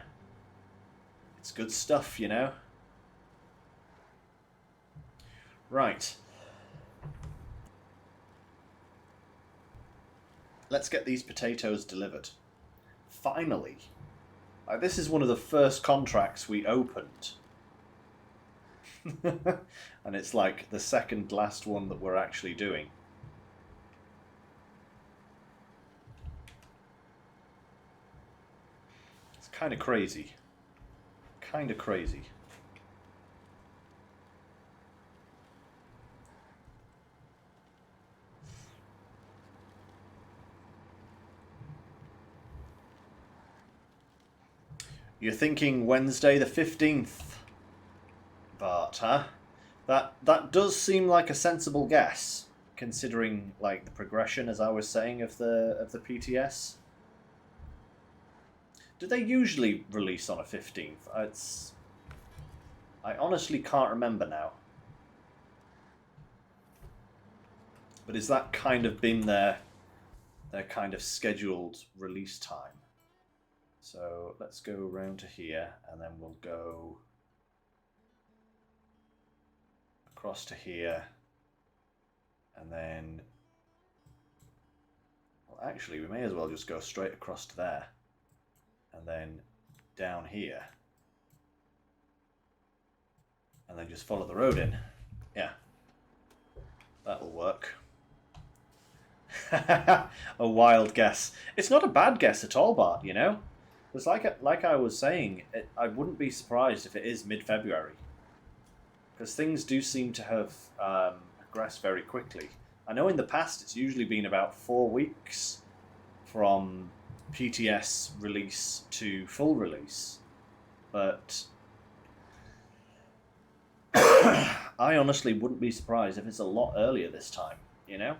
It's good stuff, you know? Right. Let's get these potatoes delivered. Finally. Like, this is one of the first contracts we opened. And it's like the second last one that we're actually doing. It's kind of crazy. Kind of crazy. You're thinking Wednesday the 15th, Bart, huh? That does seem like a sensible guess, considering like the progression, as I was saying, of the PTS. Do they usually release on a 15th? I honestly can't remember now. But is that kind of been their kind of scheduled release time? So let's go around to here, and then we'll go across to here, and then, well, actually, we may as well just go straight across to there, and then down here, and then just follow the road in. Yeah, that'll work. A wild guess. It's not a bad guess at all, Bart, you know? It's like I was saying, I wouldn't be surprised if it is mid-February. Because things do seem to have progressed very quickly. I know in the past it's usually been about 4 weeks from PTS release to full release. But I honestly wouldn't be surprised if it's a lot earlier this time, you know?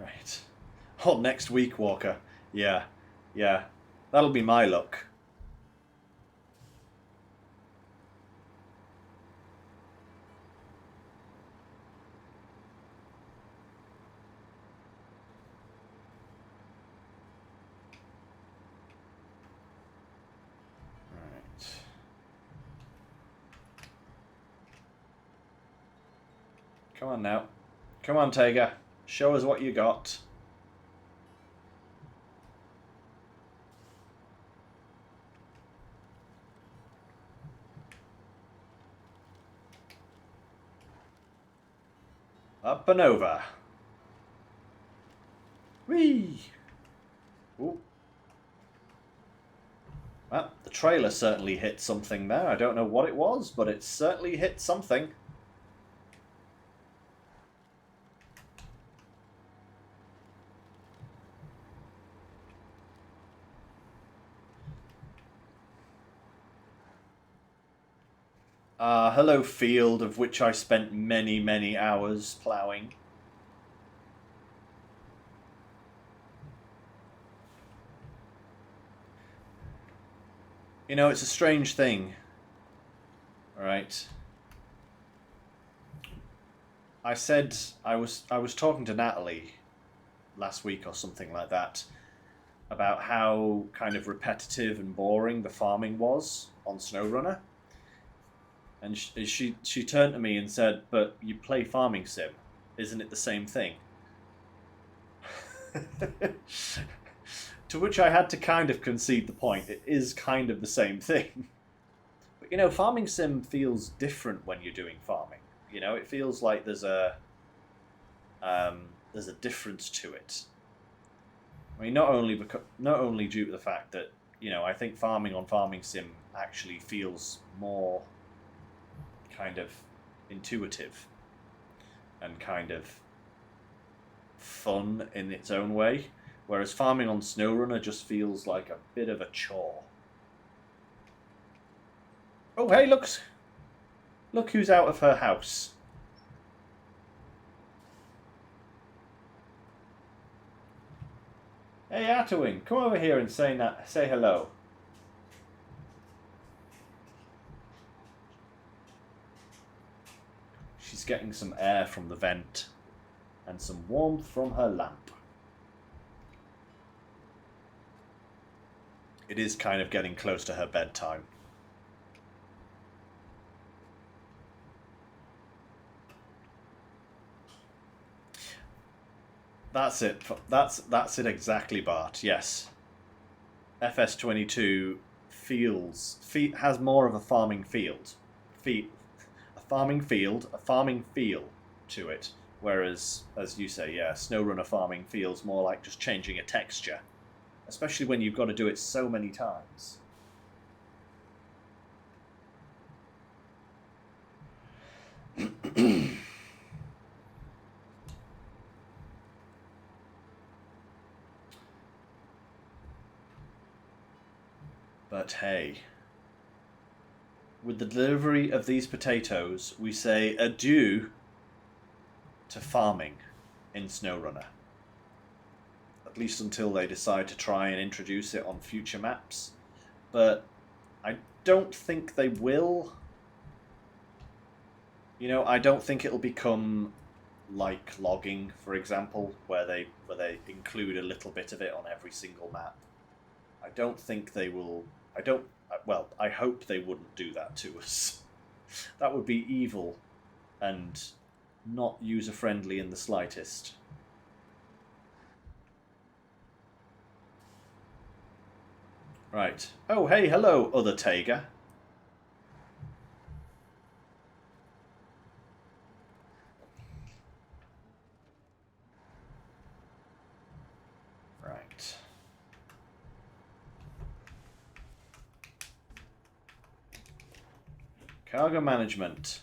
Right. Oh, next week, Walker. Yeah. Yeah. That'll be my luck. Come on now. Come on, Tega. Show us what you got. Up and over. Whee! Ooh. Well, the trailer certainly hit something there. I don't know what it was, but it certainly hit something. Hello field, of which I spent many, many hours ploughing. You know, it's a strange thing. Alright. I said I was talking to Natalie last week or something like that about how kind of repetitive and boring the farming was on SnowRunner. And she turned to me and said, "But you play farming sim, isn't it the same thing?" To which I had to kind of concede the point. It is kind of the same thing. But, you know, farming sim feels different when you're doing farming. You know, it feels like there's a difference to it. I mean, not only due to the fact that, you know, I think farming on farming sim actually feels more kind of intuitive and kind of fun in its own way, whereas farming on SnowRunner just feels like a bit of a chore. Oh, hey, look who's out of her house. Hey, Atwing, come over here and say hello. She's getting some air from the vent and some warmth from her lamp. It is kind of getting close to her bedtime. That's it. That's it exactly, Bart. Yes. FS22 has more of a farming field. A farming feel to it. Whereas, as you say, yeah, SnowRunner farming feels more like just changing a texture. Especially when you've got to do it so many times. But hey, with the delivery of these potatoes, we say adieu to farming in SnowRunner. At least until they decide to try and introduce it on future maps. But I don't think they will. You know, I don't think it'll become like logging, for example, where they include a little bit of it on every single map. I don't think they will. Well, I hope they wouldn't do that to us. That would be evil and not user-friendly in the slightest. Right. Oh, hey, hello, other Tega. Right. Cargo management.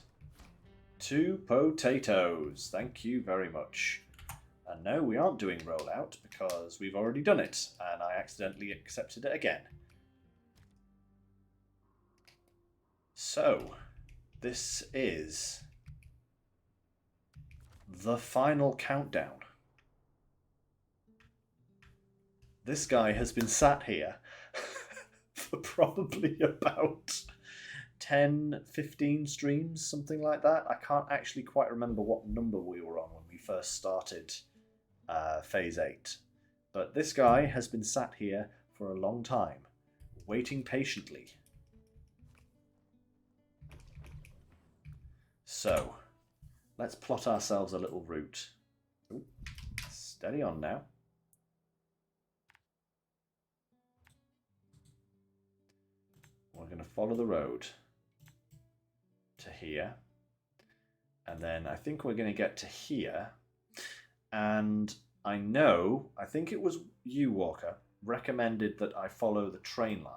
2 potatoes. Thank you very much. And no, we aren't doing rollout because we've already done it and I accidentally accepted it again. So, this is the final countdown. This guy has been sat here for probably about 10, 15 streams, something like that. I can't actually quite remember what number we were on when we first started Phase 8. But this guy has been sat here for a long time, waiting patiently. So, let's plot ourselves a little route. Ooh, steady on now. We're going to follow the road to here. And then I think we're going to get to here. And I think it was you, Walker, recommended that I follow the train line.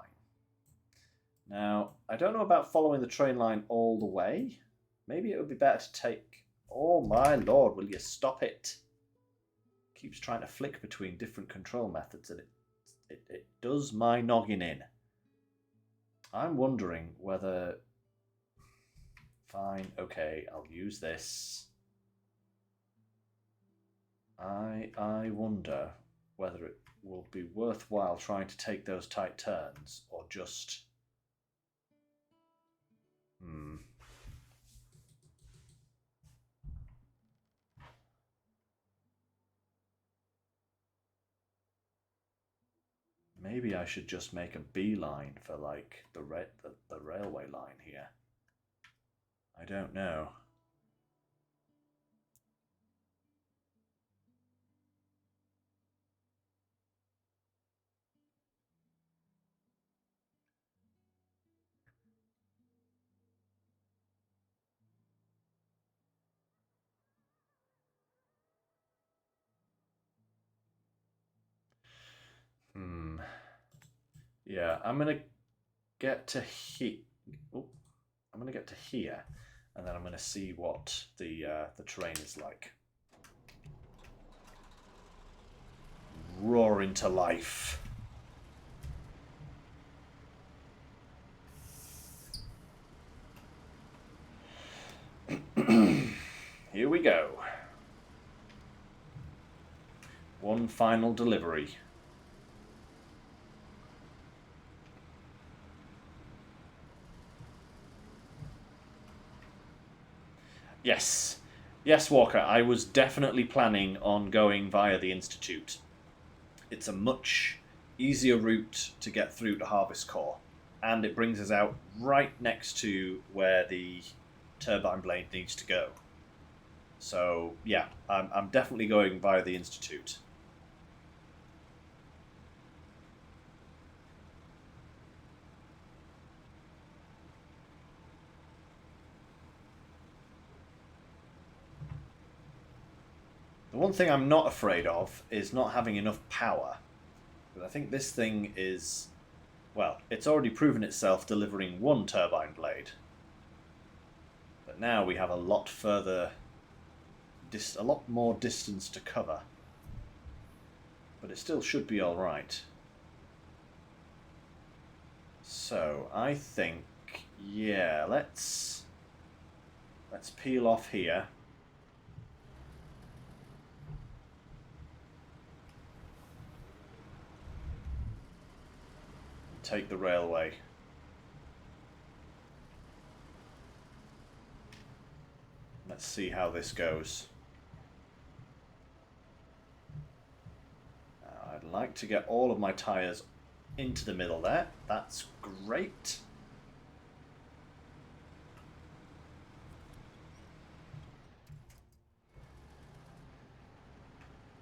Now, I don't know about following the train line all the way. Maybe it would be better to take... Oh my lord, will you stop it? Keeps trying to flick between different control methods and it does my noggin in. I'm wondering whether... Fine, okay, I'll use this. I wonder whether it will be worthwhile trying to take those tight turns or just... Maybe I should just make a beeline for like the railway line here. I don't know. Yeah, I'm gonna get to here. I'm gonna get to here, and then I'm gonna see what the terrain is like. Roar into life. Here we go. One final delivery. Yes. Yes, Walker, I was definitely planning on going via the Institute. It's a much easier route to get through to Harvest Core, and it brings us out right next to where the turbine blade needs to go. So, yeah, I'm definitely going via the Institute. The one thing I'm not afraid of is not having enough power. But I think this thing is, well, it's already proven itself delivering one turbine blade. But now we have a lot further, a lot more distance to cover. But it still should be alright. So, I think, yeah, let's peel off here. Take the railway. Let's see how this goes. Now, I'd like to get all of my tyres into the middle there. That's great.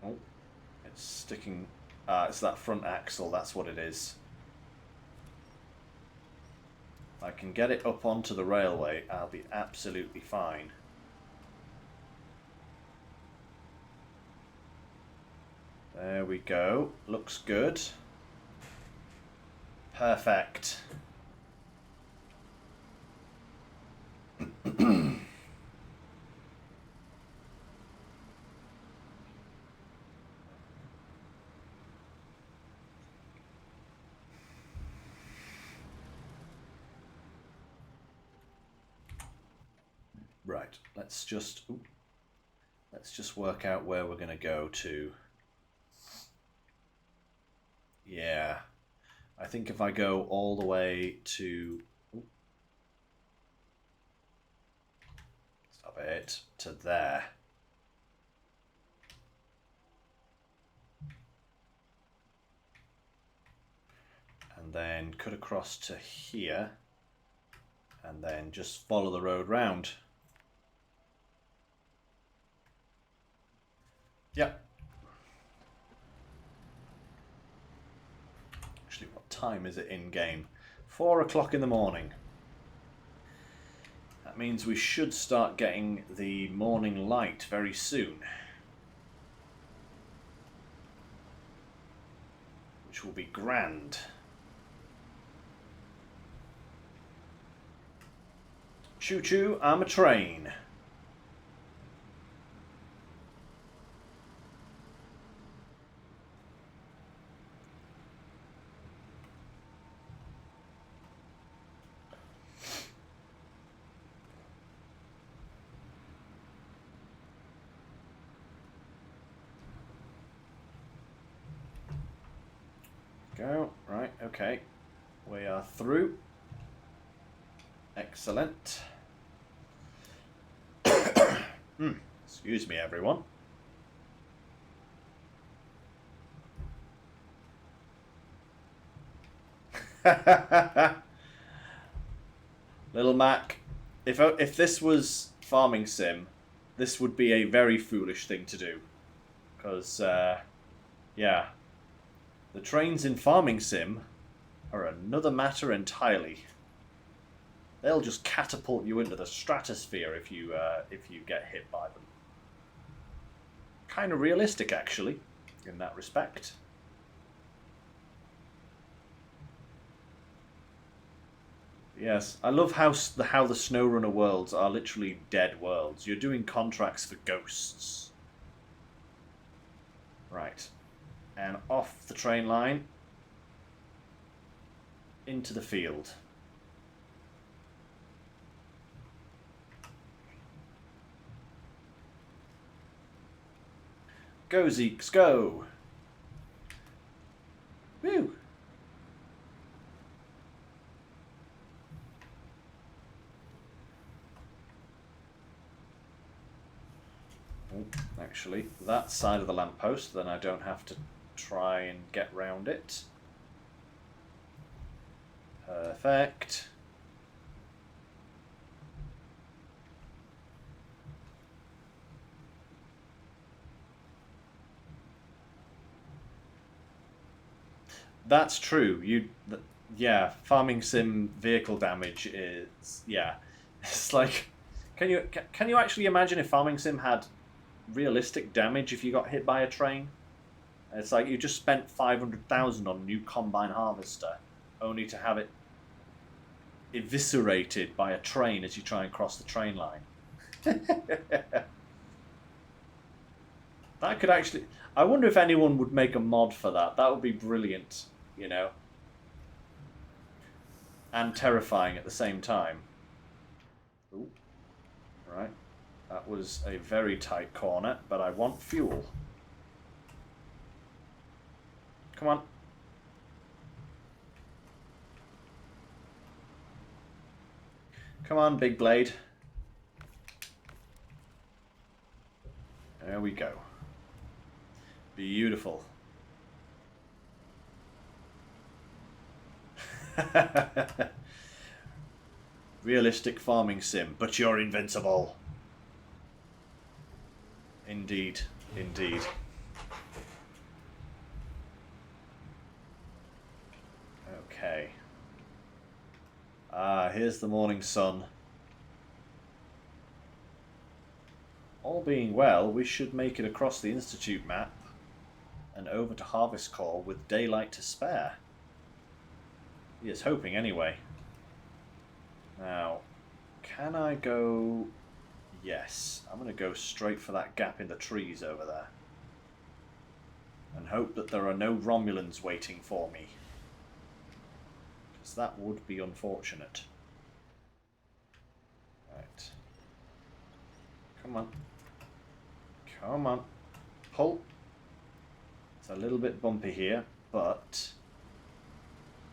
Oh, it's sticking. It's that front axle, that's what it is. If I can get it up onto the railway, I'll be absolutely fine. There we go. Looks good. Perfect. Right, let's just work out where we're going to go to. Yeah, I think if I go all the way to stop it to there. And then cut across to here and then just follow the road round. Yep. Actually, what time is it in game? 4 o'clock in the morning. That means we should start getting the morning light very soon. Which will be grand. Choo choo, I'm a train. Go. Right, okay. We are through. Excellent. Excuse me, everyone. Little Mac, if this was Farming Sim, this would be a very foolish thing to do. Because, yeah. The trains in Farming Sim are another matter entirely. They'll just catapult you into the stratosphere if you get hit by them. Kind of realistic, actually, in that respect. Yes, I love how the SnowRunner worlds are literally dead worlds. You're doing contracts for ghosts. Right. And off the train line into the field. Go, Zeeks, go! Woo! Oh, actually, that side of the lamppost, then I don't have to try and get round it. Perfect. That's true. Yeah, Farming Sim vehicle damage is, yeah. It's like, can you actually imagine if Farming Sim had realistic damage if you got hit by a train? It's like you just spent 500,000 on a new combine harvester, only to have it eviscerated by a train as you try and cross the train line. That could actually... I wonder if anyone would make a mod for that. That would be brilliant, you know. And terrifying at the same time. Ooh. Right. That was a very tight corner, but I want fuel. Come on. Come on, big blade. There we go. Beautiful. Realistic farming sim, but you're invincible. Indeed, indeed. Okay. Here's the morning sun. All being well, we should make it across the Institute map and over to Harvest Call with daylight to spare. He is hoping anyway. Now, can I go... Yes, I'm going to go straight for that gap in the trees over there. And hope that there are no Romulans waiting for me. Because that would be unfortunate. Right. Come on. Come on. Pull. It's a little bit bumpy here, but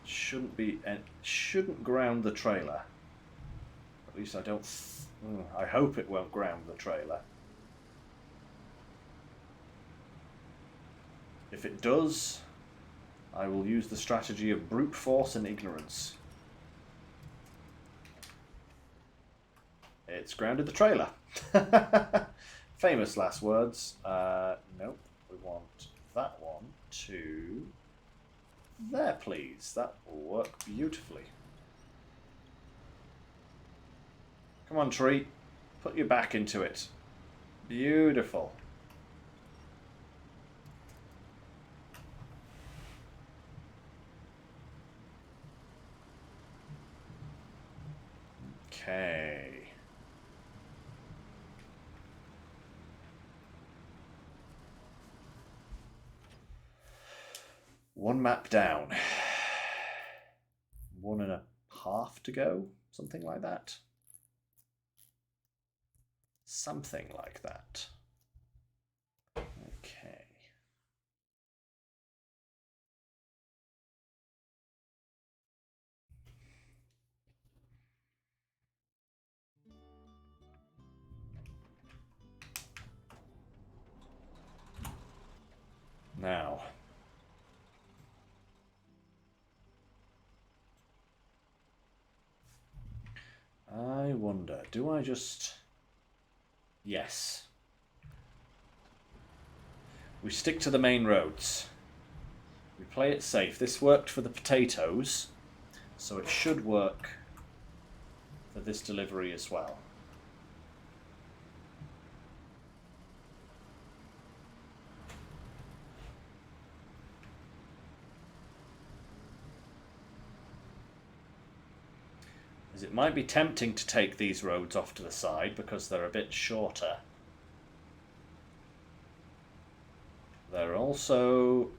shouldn't ground the trailer. At least I don't... I hope it won't ground the trailer. If it does, I will use the strategy of brute force and ignorance. It's grounded the trailer. famous last words. Nope. We want that one to there, please. That will work beautifully. Come on, tree. Put your back into it. Beautiful. Okay. One map down. 1.5 to go. Something like that. Something like that. Okay. Now. I wonder, do I just... Yes. We stick to the main roads. We play it safe. This worked for the potatoes, so it should work for this delivery as well. As it might be tempting to take these roads off to the side because they're a bit shorter. They're also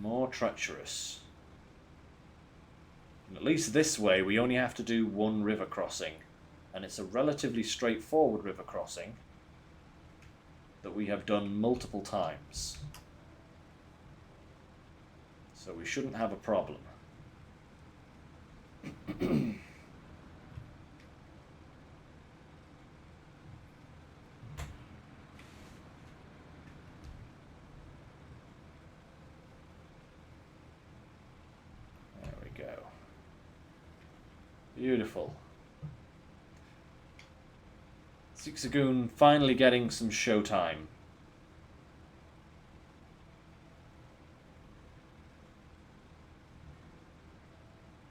more treacherous. And at least this way we only have to do one river crossing, and it's a relatively straightforward river crossing that we have done multiple times. So we shouldn't have a problem. Beautiful. Zigzagoon finally getting some showtime.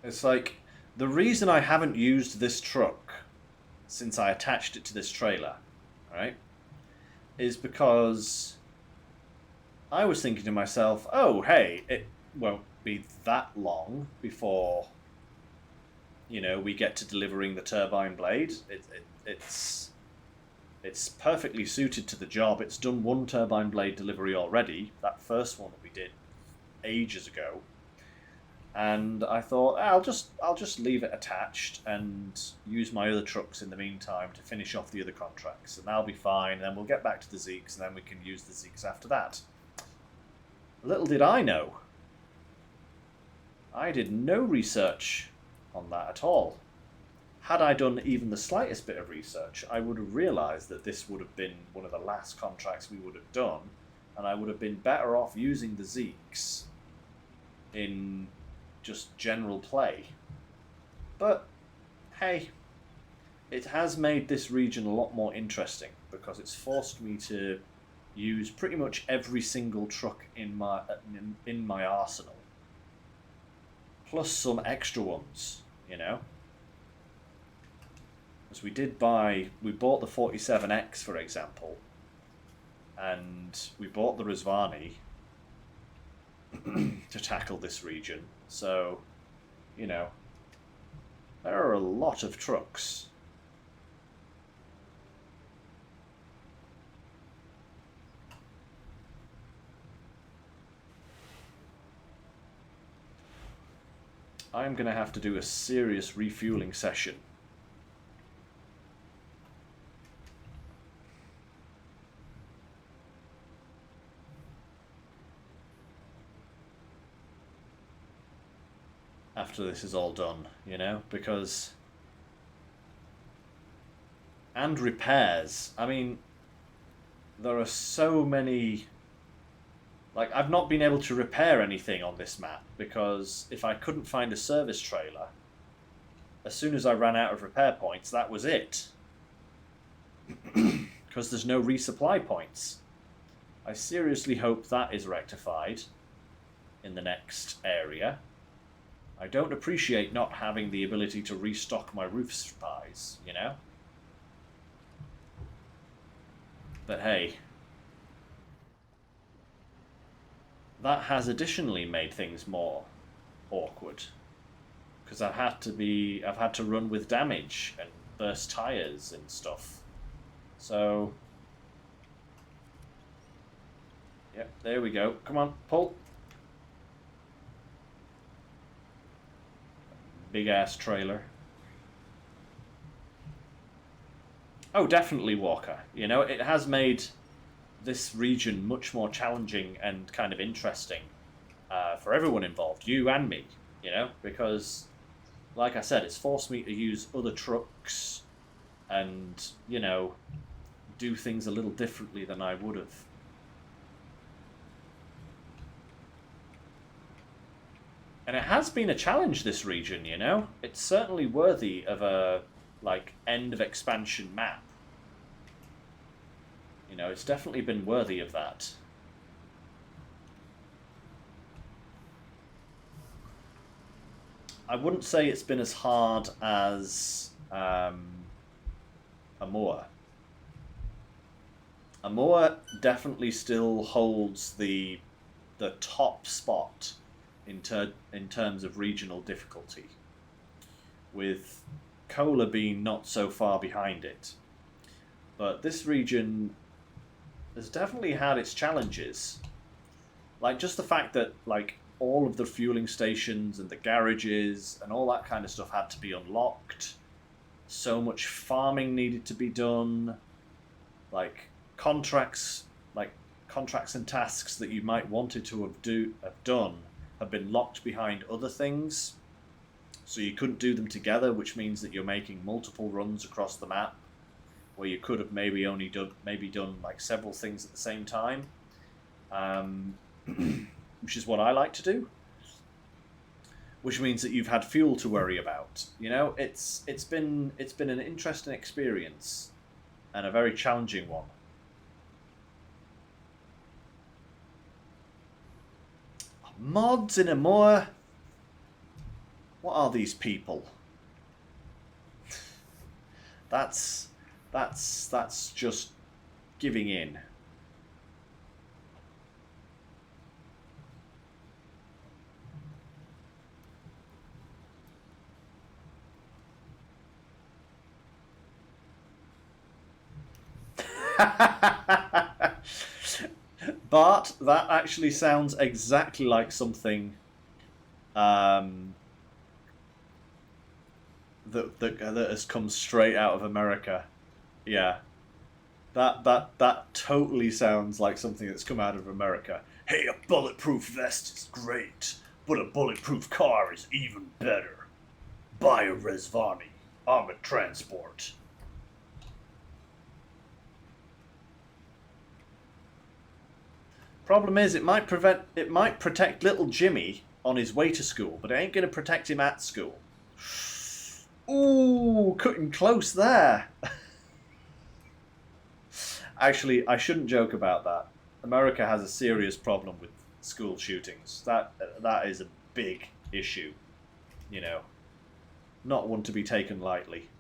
It's like, the reason I haven't used this truck since I attached it to this trailer, right, is because I was thinking to myself, oh, hey, it won't be that long before, you know, we get to delivering the turbine blade. It's perfectly suited to the job. It's done one turbine blade delivery already, that first one that we did ages ago. And I thought, I'll just leave it attached and use my other trucks in the meantime to finish off the other contracts, and that'll be fine. And then we'll get back to the Zeeks, and then we can use the Zeeks after that. Little did I know, I did no research on that at all. Had I done even the slightest bit of research, I would have realised that this would have been one of the last contracts we would have done, and I would have been better off using the Zeeks in just general play. But hey, it has made this region a lot more interesting because it's forced me to use pretty much every single truck in my arsenal, plus some extra ones, you know. As we bought the 47X, for example, and we bought the Rizvani to tackle this region. So, you know, there are a lot of trucks. I'm going to have to do a serious refueling session. After this is all done, you know, because... And repairs. I mean, there are so many... Like, I've not been able to repair anything on this map because if I couldn't find a service trailer, as soon as I ran out of repair points, that was it. because there's no resupply points. I seriously hope that is rectified in the next area. I don't appreciate not having the ability to restock my roof spies, you know? But hey, that has additionally made things more awkward, because I've had to run with damage and burst tires and stuff. So, yep, there we go. Come on, pull. Big ass trailer. Oh, definitely, Walker. You know, it has made this region much more challenging and kind of interesting for everyone involved, you and me, you know, because, like I said, it's forced me to use other trucks and, you know, do things a little differently than I would have. And it has been a challenge, this region, you know? It's certainly worthy of a, like, end of expansion map. You know, it's definitely been worthy of that. I wouldn't say it's been as hard as Amur. Amur definitely still holds the top spot in terms of regional difficulty, with Kola being not so far behind it. But this region has definitely had its challenges. Like, just the fact that, like, all of the fueling stations and the garages and all that kind of stuff had to be unlocked. So much farming needed to be done. Like, contracts and tasks that you might wanted to have done have been locked behind other things. So you couldn't do them together, which means that you're making multiple runs across the map, where you could have maybe done like several things at the same time, which is what I like to do. Which means that you've had fuel to worry about. You know, it's been an interesting experience and a very challenging one. Mods in Amur? What are these people? That's just giving in. Bart, that actually sounds exactly like something that has come straight out of America. Yeah. That totally sounds like something that's come out of America. Hey, a bulletproof vest is great, but a bulletproof car is even better. Buy a Resvani. Armored transport. Problem is, it might protect little Jimmy on his way to school, but it ain't going to protect him at school. Ooh, cutting close there. Actually, I shouldn't joke about that. America has a serious problem with school shootings. That is a big issue. You know, not one to be taken lightly.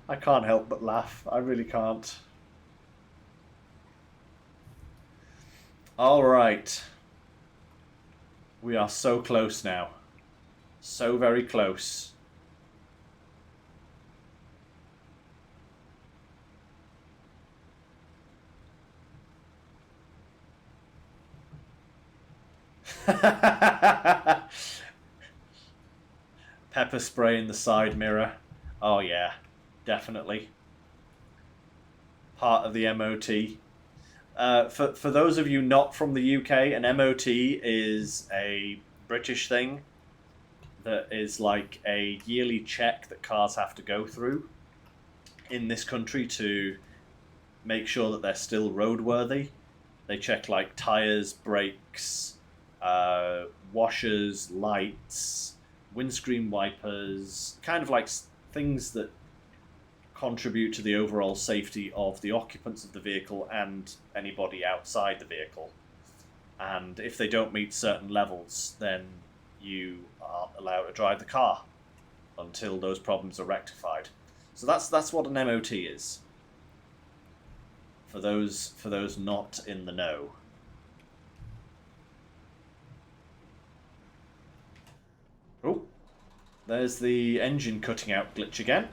I can't help but laugh. I really can't. All right. We are so close now. So very close. Pepper spray in the side mirror. Oh yeah, definitely. Part of the MOT. For those of you not from the UK, an MOT is a British thing that is like a yearly check that cars have to go through in this country to make sure that they're still roadworthy. They check like tires, brakes, washers, lights, windscreen wipers, kind of like things that contribute to the overall safety of the occupants of the vehicle and anybody outside the vehicle. And if they don't meet certain levels, then you aren't allowed to drive the car until those problems are rectified. So that's what an MOT is. For those not in the know. Oh, there's the engine cutting out glitch again.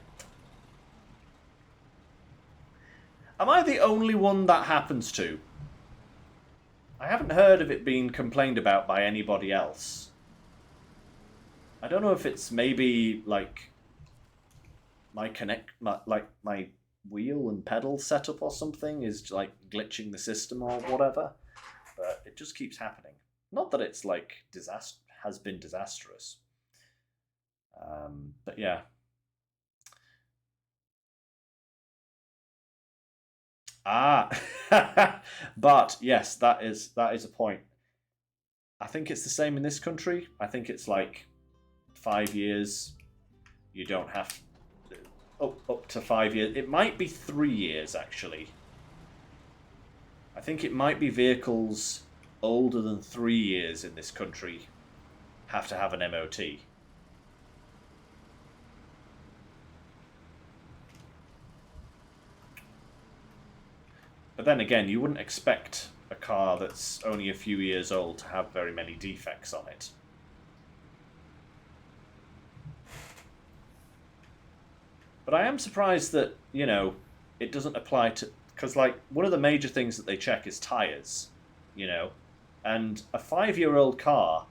Am I the only one that happens to? I haven't heard of it being complained about by anybody else. I don't know if it's maybe like my wheel and pedal setup or something is like glitching the system or whatever, but it just keeps happening. Not that it's like has been disastrous, but yeah. But yes, that is a point. I think it's the same in this country. I think it's like 5 years. You don't have up to 5 years. It might be 3 years actually. I think it might be vehicles older than 3 years in this country have to have an MOT. But then again, you wouldn't expect a car that's only a few years old to have very many defects on it. But I am surprised that, you know, it doesn't apply to... Because, like, one of the major things that they check is tyres, you know. And a 5-year-old car,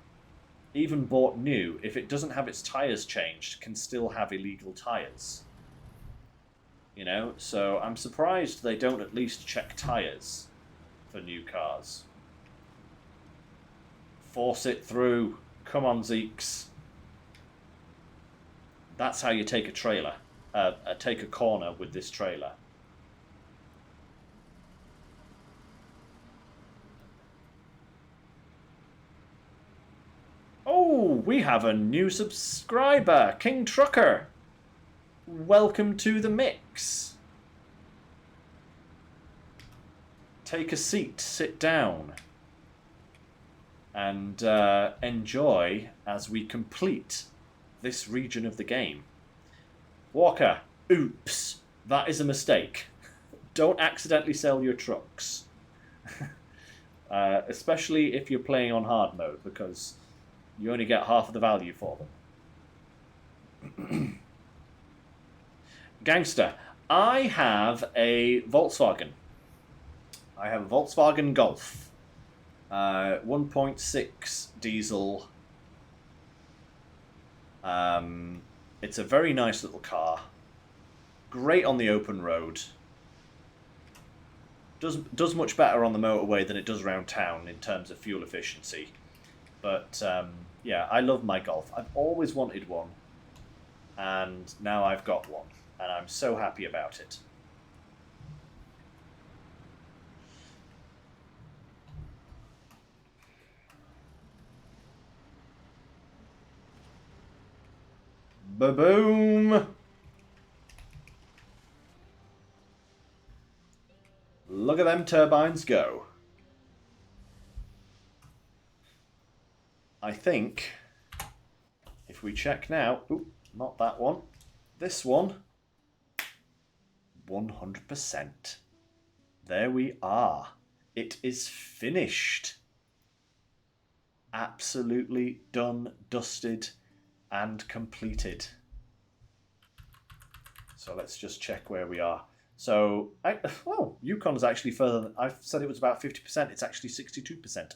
even bought new, if it doesn't have its tyres changed, can still have illegal tyres. You know, so I'm surprised they don't at least check tyres for new cars. Force it through. Come on, Zeeks. That's how you take a trailer. Take a corner with this trailer. Oh, we have a new subscriber, King Trucker. Welcome to the mix. Take a seat, sit down, and enjoy as we complete this region of the game. Walker, oops, that is a mistake. Don't accidentally sell your trucks. Especially if you're playing on hard mode, because you only get half of the value for them. Gangster, I have a Volkswagen. I have a Volkswagen Golf. 1.6 diesel. It's a very nice little car. Great on the open road. Does much better on the motorway than it does around town in terms of fuel efficiency. But yeah, I love my Golf. I've always wanted one. And now I've got one. And I'm so happy about it. Ba-boom! Look at them turbines go. I think, if we check now... Oop, not that one. This one. 100%. There we are. It is finished. Absolutely done, dusted, and completed. So let's just check where we are. So, Yukon's actually further than... I said it was about 50%. It's actually 62%.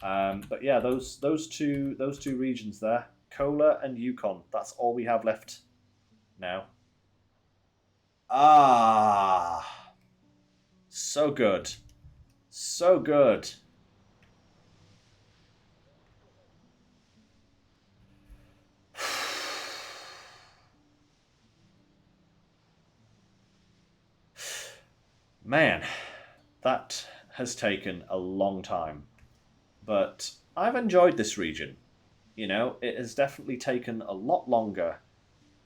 But yeah, those two regions there, Kola and Yukon. That's all we have left now. Ah, so good, so good. Man, that has taken a long time. But I've enjoyed this region. You know, it has definitely taken a lot longer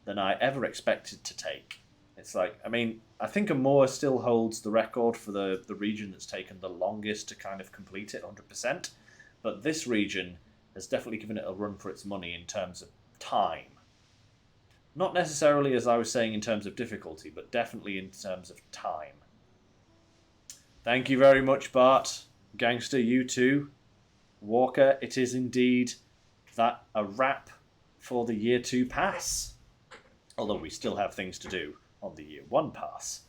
than I ever expected to take. It's like, I mean, I think Amor still holds the record for the region that's taken the longest to kind of complete it 100%. But this region has definitely given it a run for its money in terms of time. Not necessarily, as I was saying, in terms of difficulty, but definitely in terms of time. Thank you very much, Bart. Gangster, you too. Walker, it is indeed that a wrap for the year 2 pass. Although we still have things to do on the year 1 pass.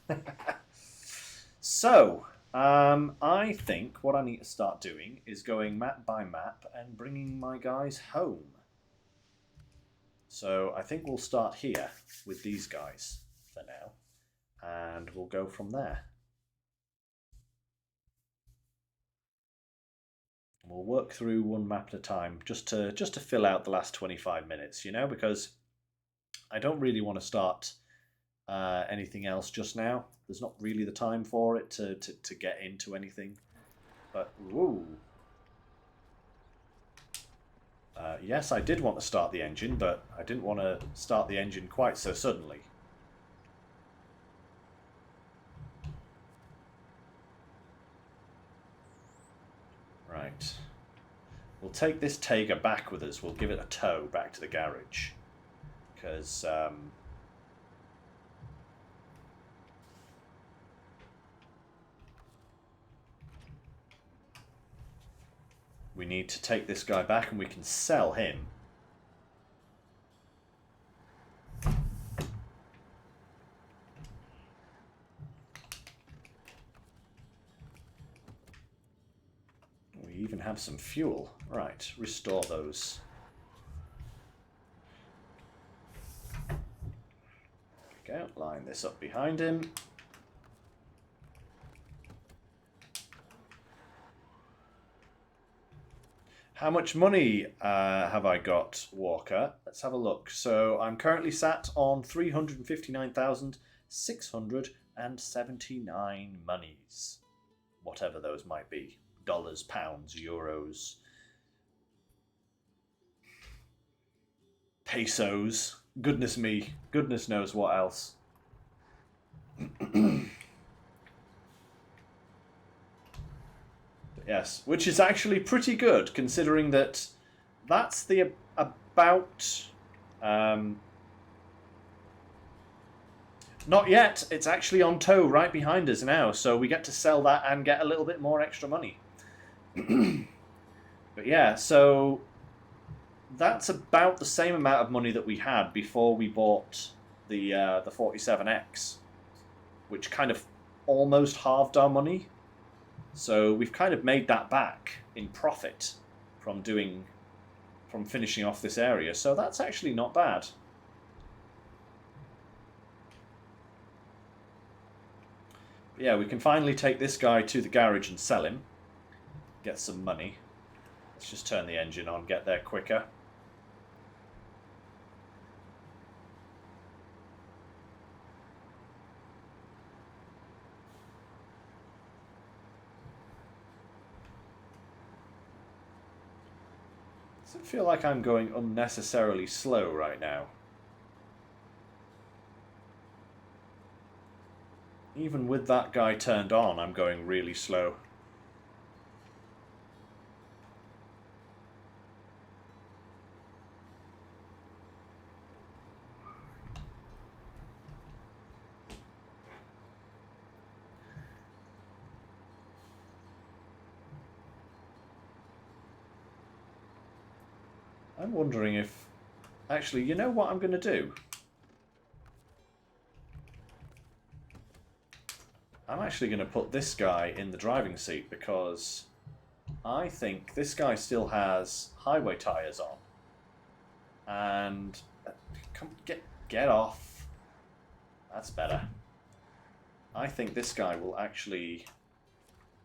So, I think what I need to start doing is going map by map and bringing my guys home. So I think we'll start here with these guys for now, and we'll go from there. We'll work through one map at a time, just to fill out the last 25 minutes, you know, because I don't really want to start anything else just now. There's not really the time for it to get into anything. But, ooh. Yes, I did want to start the engine, but I didn't want to start the engine quite so suddenly. Right. We'll take this Taiga back with us. We'll give it a tow back to the garage. Because... we need to take this guy back and we can sell him. We even have some fuel. Right, restore those. Okay, line this up behind him. How much money have I got, Walker? Let's have a look. So I'm currently sat on 359,679 monies. Whatever those might be. Dollars, pounds, euros, pesos. Goodness me. Goodness knows what else. Yes, which is actually pretty good, considering that that's the about... not yet. It's actually on tow right behind us now, so we get to sell that and get a little bit more extra money. But yeah, so that's about the same amount of money that we had before we bought the 47X, which kind of almost halved our money. So we've kind of made that back in profit from finishing off this area. So that's actually not bad. But yeah, we can finally take this guy to the garage and sell him. Get some money. Let's just turn the engine on, get there quicker. Does it feel like I'm going unnecessarily slow right now? Even with that guy turned on, I'm going really slow. I'm wondering if... Actually, you know what I'm going to do? I'm actually going to put this guy in the driving seat because I think this guy still has highway tyres on. And... come, get off. That's better. I think this guy will actually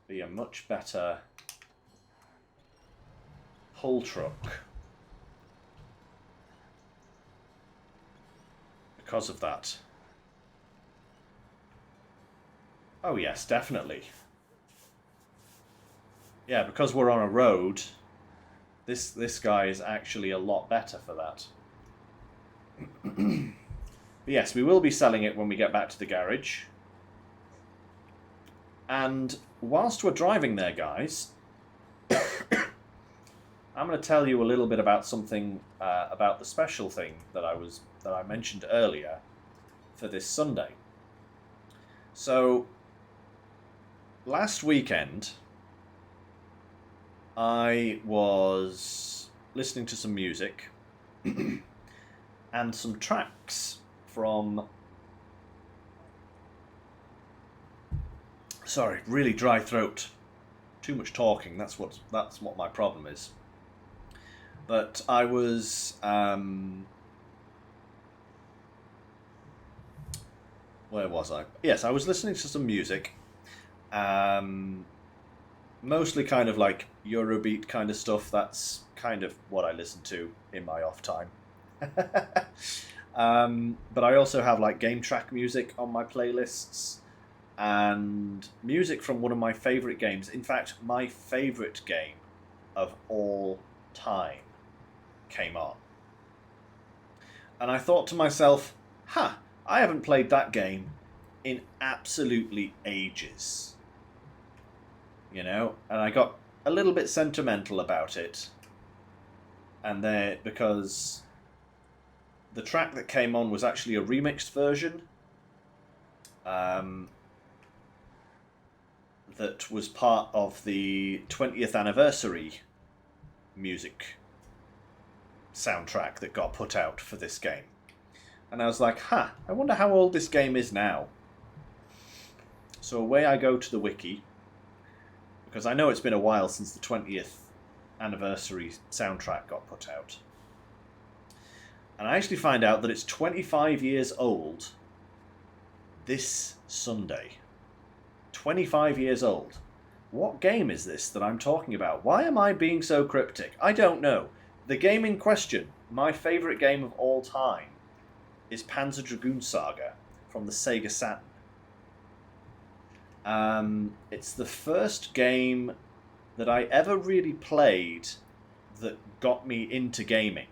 be a much better pull truck. Because of that. Oh yes, definitely. Yeah, because we're on a road, this guy is actually a lot better for that. But yes, we will be selling it when we get back to the garage. And whilst we're driving there, guys, I'm going to tell you a little bit about something about the special thing that I mentioned earlier for this Sunday. So last weekend, I was listening to some music and some tracks from... Sorry, really dry throat. Too much talking. That's what my problem is. But I was where was I? Yes, I was listening to some music. Mostly kind of like Eurobeat kind of stuff. That's kind of what I listen to in my off time. But I also have like game track music on my playlists and music from one of my favourite games. In fact, my favourite game of all time came on. And I thought to myself, I haven't played that game in absolutely ages. You know, and I got a little bit sentimental about it. And because the track that came on was actually a remixed version. That was part of the 20th anniversary music soundtrack that got put out for this game. And I was like, I wonder how old this game is now. So away I go to the wiki, because I know it's been a while since the 20th anniversary soundtrack got put out. And I actually find out that it's 25 years old this Sunday. 25 years old. What game is this that I'm talking about? Why am I being so cryptic? I don't know. The game in question, my favourite game of all time, is Panzer Dragoon Saga from the Sega Saturn. It's the first game that I ever really played that got me into gaming.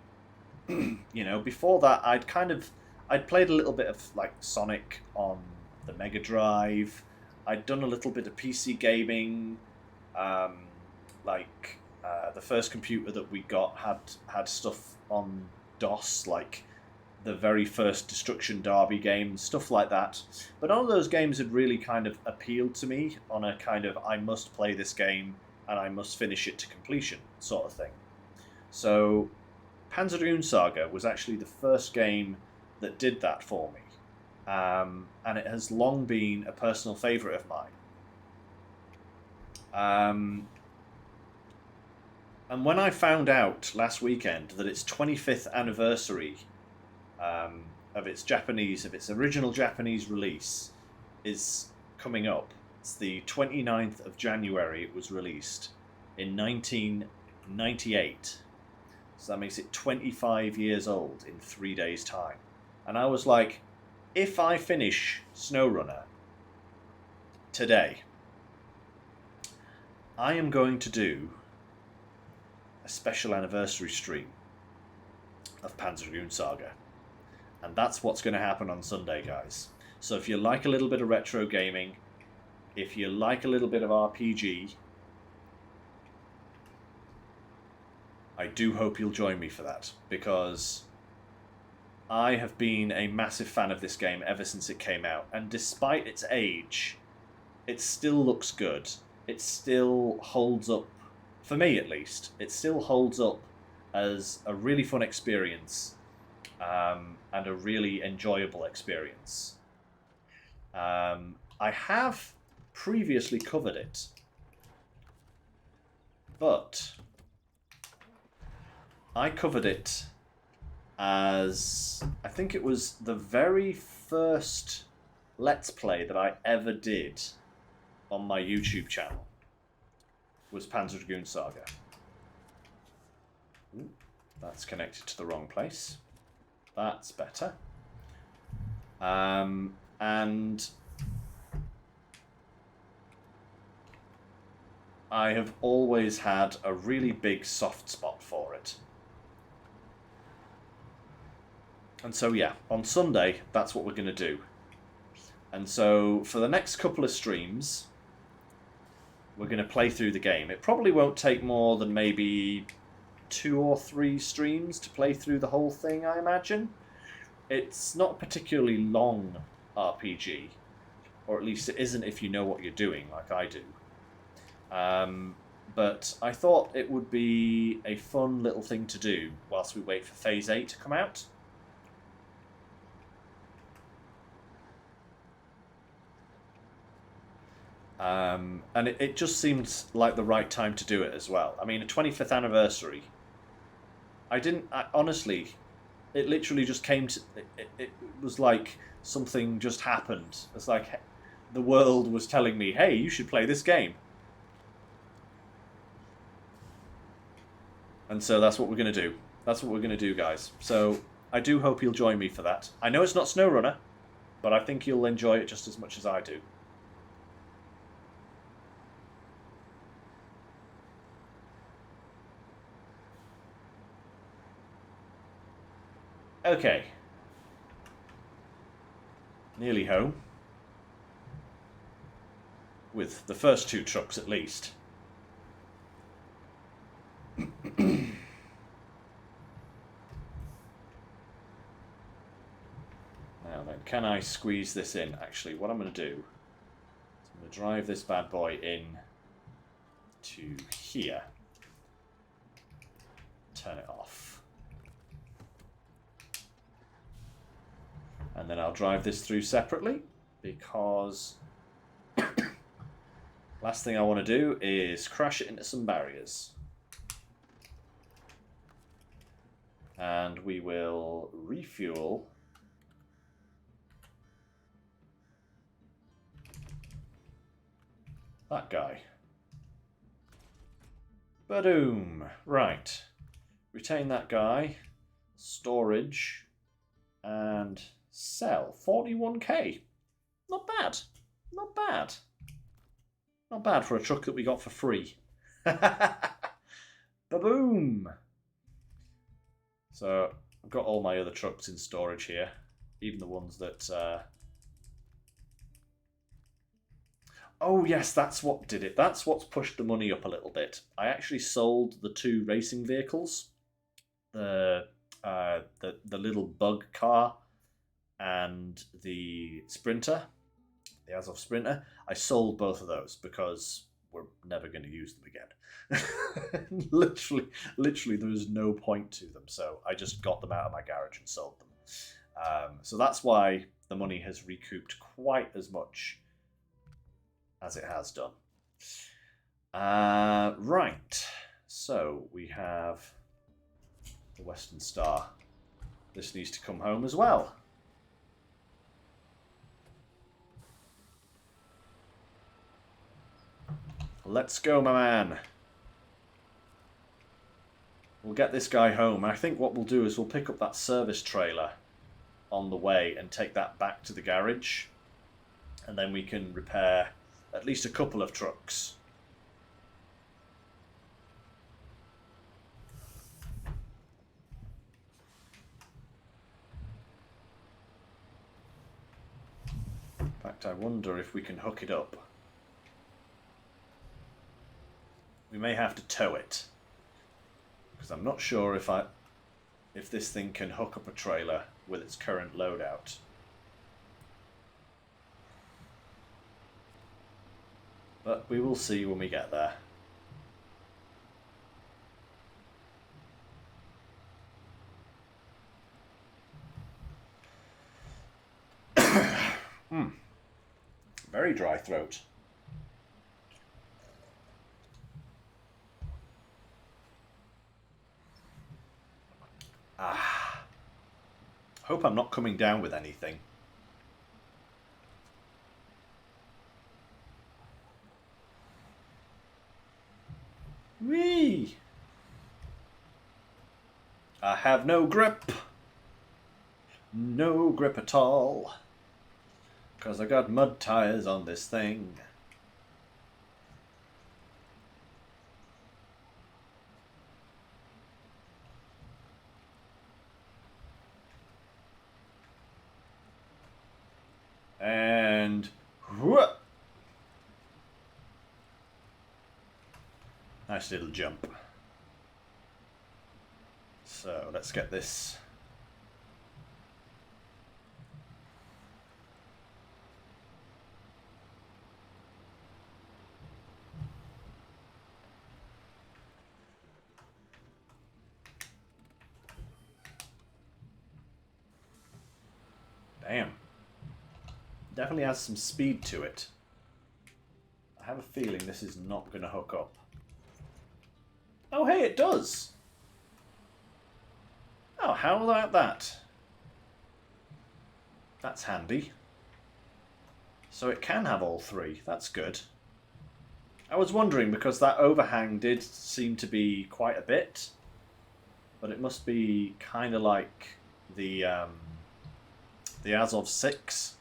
You know, before that I'd played a little bit of like Sonic on the Mega Drive. I'd done a little bit of PC gaming. The first computer that we got had stuff on DOS, like the very first Destruction Derby game, stuff like that. But none of those games had really kind of appealed to me on a kind of I must play this game and I must finish it to completion sort of thing. So Panzer Dragoon Saga was actually the first game that did that for me. And it has long been a personal favourite of mine. And when I found out last weekend that its 25th anniversary of its original Japanese release is coming up. It's the 29th of January it was released in 1998. So that makes it 25 years old in 3 days' time. And I was like, if I finish SnowRunner today, I am going to do a special anniversary stream of Panzer Dragoon Saga. And that's what's going to happen on Sunday, guys. So if you like a little bit of retro gaming, if you like a little bit of RPG, I do hope you'll join me for that, because I have been a massive fan of this game ever since it came out, and despite its age, it still looks good. It still holds up, for me at least, it still holds up as a really fun experience, and a really enjoyable experience. I have previously covered it, but I covered it as, I think it was the very first Let's Play that I ever did on my YouTube channel, was Panzer Dragoon Saga. Ooh, that's connected to the wrong place. That's better. And I have always had a really big soft spot for it. And so yeah, on Sunday, that's what we're going to do. And so for the next couple of streams, we're going to play through the game. It probably won't take more than maybe 2 or 3 streams to play through the whole thing, I imagine. It's not a particularly long RPG, or at least it isn't if you know what you're doing, like I do. But I thought it would be a fun little thing to do whilst we wait for Phase 8 to come out. And it just seemed like the right time to do it as well. I mean, a 25th anniversary. Honestly, it literally just came to... It was like something just happened. It's like the world was telling me, hey, you should play this game. And so that's what we're going to do. That's what we're going to do, guys. So I do hope you'll join me for that. I know it's not SnowRunner, but I think you'll enjoy it just as much as I do. Okay. Nearly home. With the first 2 trucks at least. Now then, can I squeeze this in? Actually, what I'm going to do is I'm going to drive this bad boy in to here. Turn it off. And then I'll drive this through separately, because last thing I want to do is crash it into some barriers. And we will refuel that guy. Ba-doom. Right. Retain that guy. Storage. And sell. 41k. Not bad. Not bad. Not bad for a truck that we got for free. Ba-boom. So I've got all my other trucks in storage here. Even the ones that... Oh yes, that's what did it. That's what's pushed the money up a little bit. I actually sold the 2 racing vehicles. The little bug car and the Sprinter, the Azov Sprinter. I sold both of those because we're never going to use them again. literally, there was no point to them. So I just got them out of my garage and sold them. So that's why the money has recouped quite as much as it has done. Right. So we have the Western Star. This needs to come home as well. Let's go, my man. We'll get this guy home. I think what we'll do is we'll pick up that service trailer on the way and take that back to the garage. And then we can repair at least a couple of trucks. In fact, I wonder if we can hook it up. We may have to tow it, because I'm not sure if this thing can hook up a trailer with its current loadout. But we will see when we get there. Very dry throat. Hope I'm not coming down with anything. Whee! I have no grip. No grip at all. 'Cause I got mud tires on this thing. And... whoop. Nice little jump. So let's get this. Damn. Definitely has some speed to it. I have a feeling this is not going to hook up. Oh, hey, it does. Oh, how about that? That's handy. So it can have all three. That's good. I was wondering because that overhang did seem to be quite a bit. But it must be kind of like the Azov 6.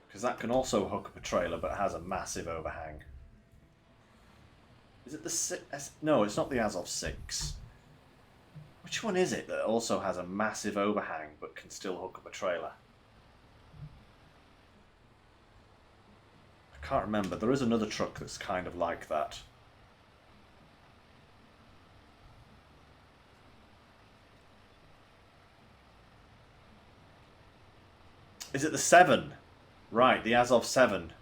Because that can also hook up a trailer but has a massive overhang. Is it the 6? No, it's not the Azov 6. Which one is it that also has a massive overhang but can still hook up a trailer? I can't remember. There is another truck that's kind of like that. Is it the 7? Right, the Azov 7.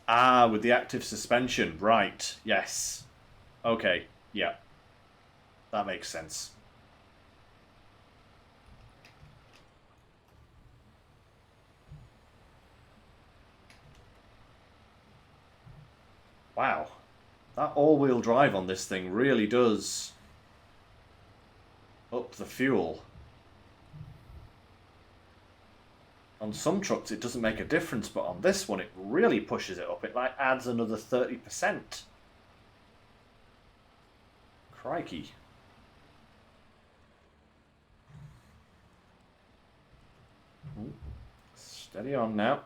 Ah, with the active suspension. Right, yes. Okay, yeah. That makes sense. Wow. That all-wheel drive on this thing really does up the fuel. On some trucks it doesn't make a difference, but on this one it really pushes it up. It like adds another 30%. Crikey. Ooh. Steady on now.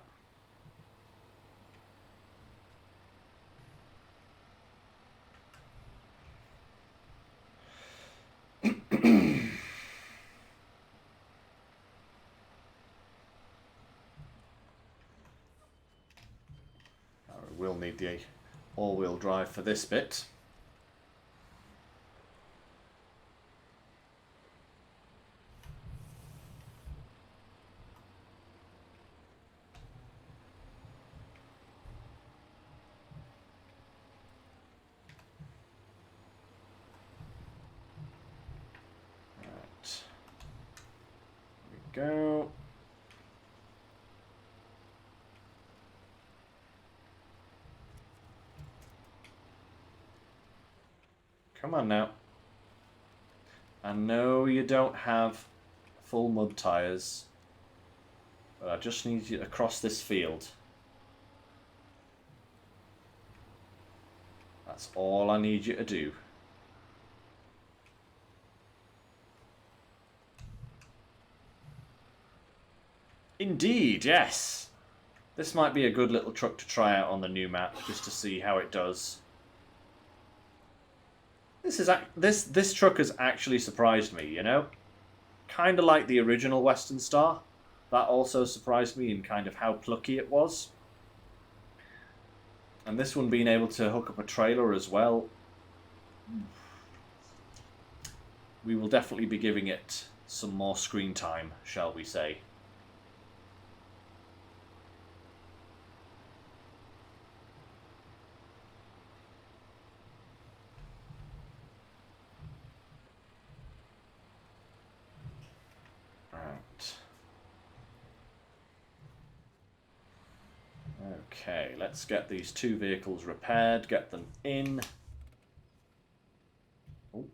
We'll need the all-wheel drive for this bit. Right. Here we go. Come on now. I know you don't have full mud tyres, but I just need you to cross this field. That's all I need you to do. Indeed, yes. This might be a good little truck to try out on the new map, just to see how it does. This truck has actually surprised me, you know? Kind of like the original Western Star. That also surprised me in kind of how plucky it was. And this one being able to hook up a trailer as well. We will definitely be giving it some more screen time, shall we say. Okay, let's get these two vehicles repaired, get them in. Oh,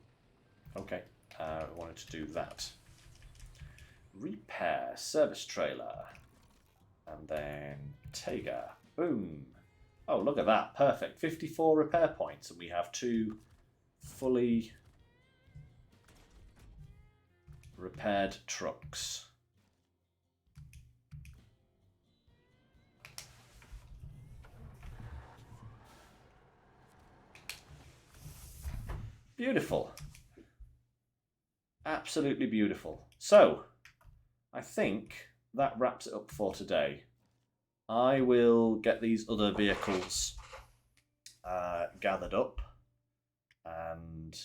okay, I wanted to do that. Repair, service trailer, and then Tega. Boom. Oh, look at that, perfect. 54 repair points, and we have two fully repaired trucks. Beautiful. Absolutely beautiful. So, I think that wraps it up for today. I will get these other vehicles gathered up and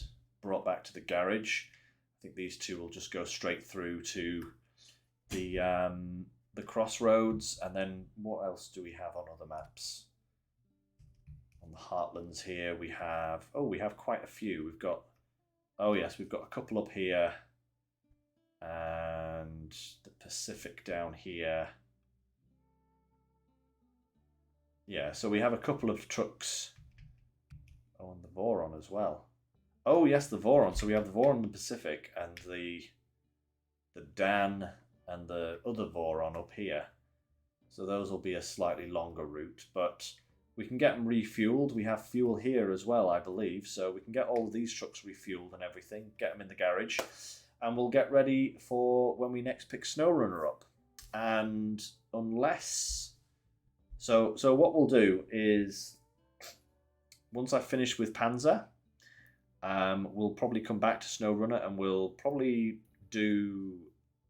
brought back to the garage. I think these two will just go straight through to the crossroads, and then what else do we have on other maps? On the Heartlands here we have quite a few. We've got we've got a couple up here, and the Pacific down here. Yeah, so we have a couple of trucks. Oh, and the Voron as well. Oh yes, the Voron. So we have the Voron in the Pacific and the Dan and the other Voron up here. So those will be a slightly longer route, but we can get them refueled. We have fuel here as well, I believe. So we can get all of these trucks refueled and everything, get them in the garage, and we'll get ready for when we next pick Snowrunner up. And unless... So what we'll do is, once I finish with Panzer, we'll probably come back to Snowrunner and we'll probably do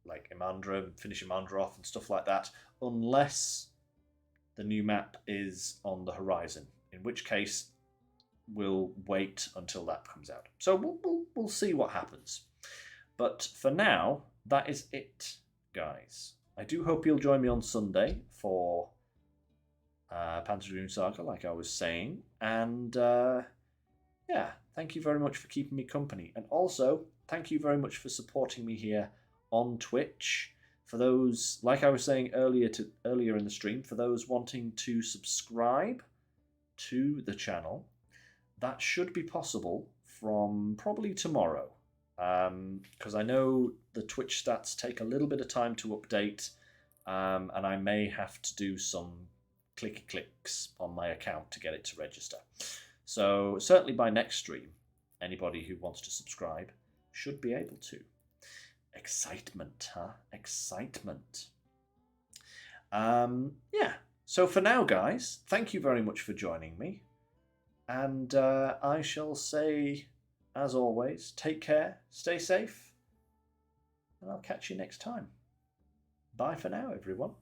like Imandra, finish Imandra off and stuff like that, unless the new map is on the horizon, in which case we'll wait until that comes out. So we'll see what happens. But for now, that is it, guys. I do hope you'll join me on Sunday for Panzer Dragoon Saga, like I was saying. And yeah, thank you very much for keeping me company. And also, thank you very much for supporting me here on Twitch. For those, like I was saying earlier in the stream, for those wanting to subscribe to the channel, that should be possible from probably tomorrow. Because I know the Twitch stats take a little bit of time to update, and I may have to do some clicky clicks on my account to get it to register. So certainly by next stream, anybody who wants to subscribe should be able to. Excitement, huh? Excitement. Yeah, so for now, guys, thank you very much for joining me. And I shall say, as always, take care, stay safe, and I'll catch you next time. Bye for now, everyone.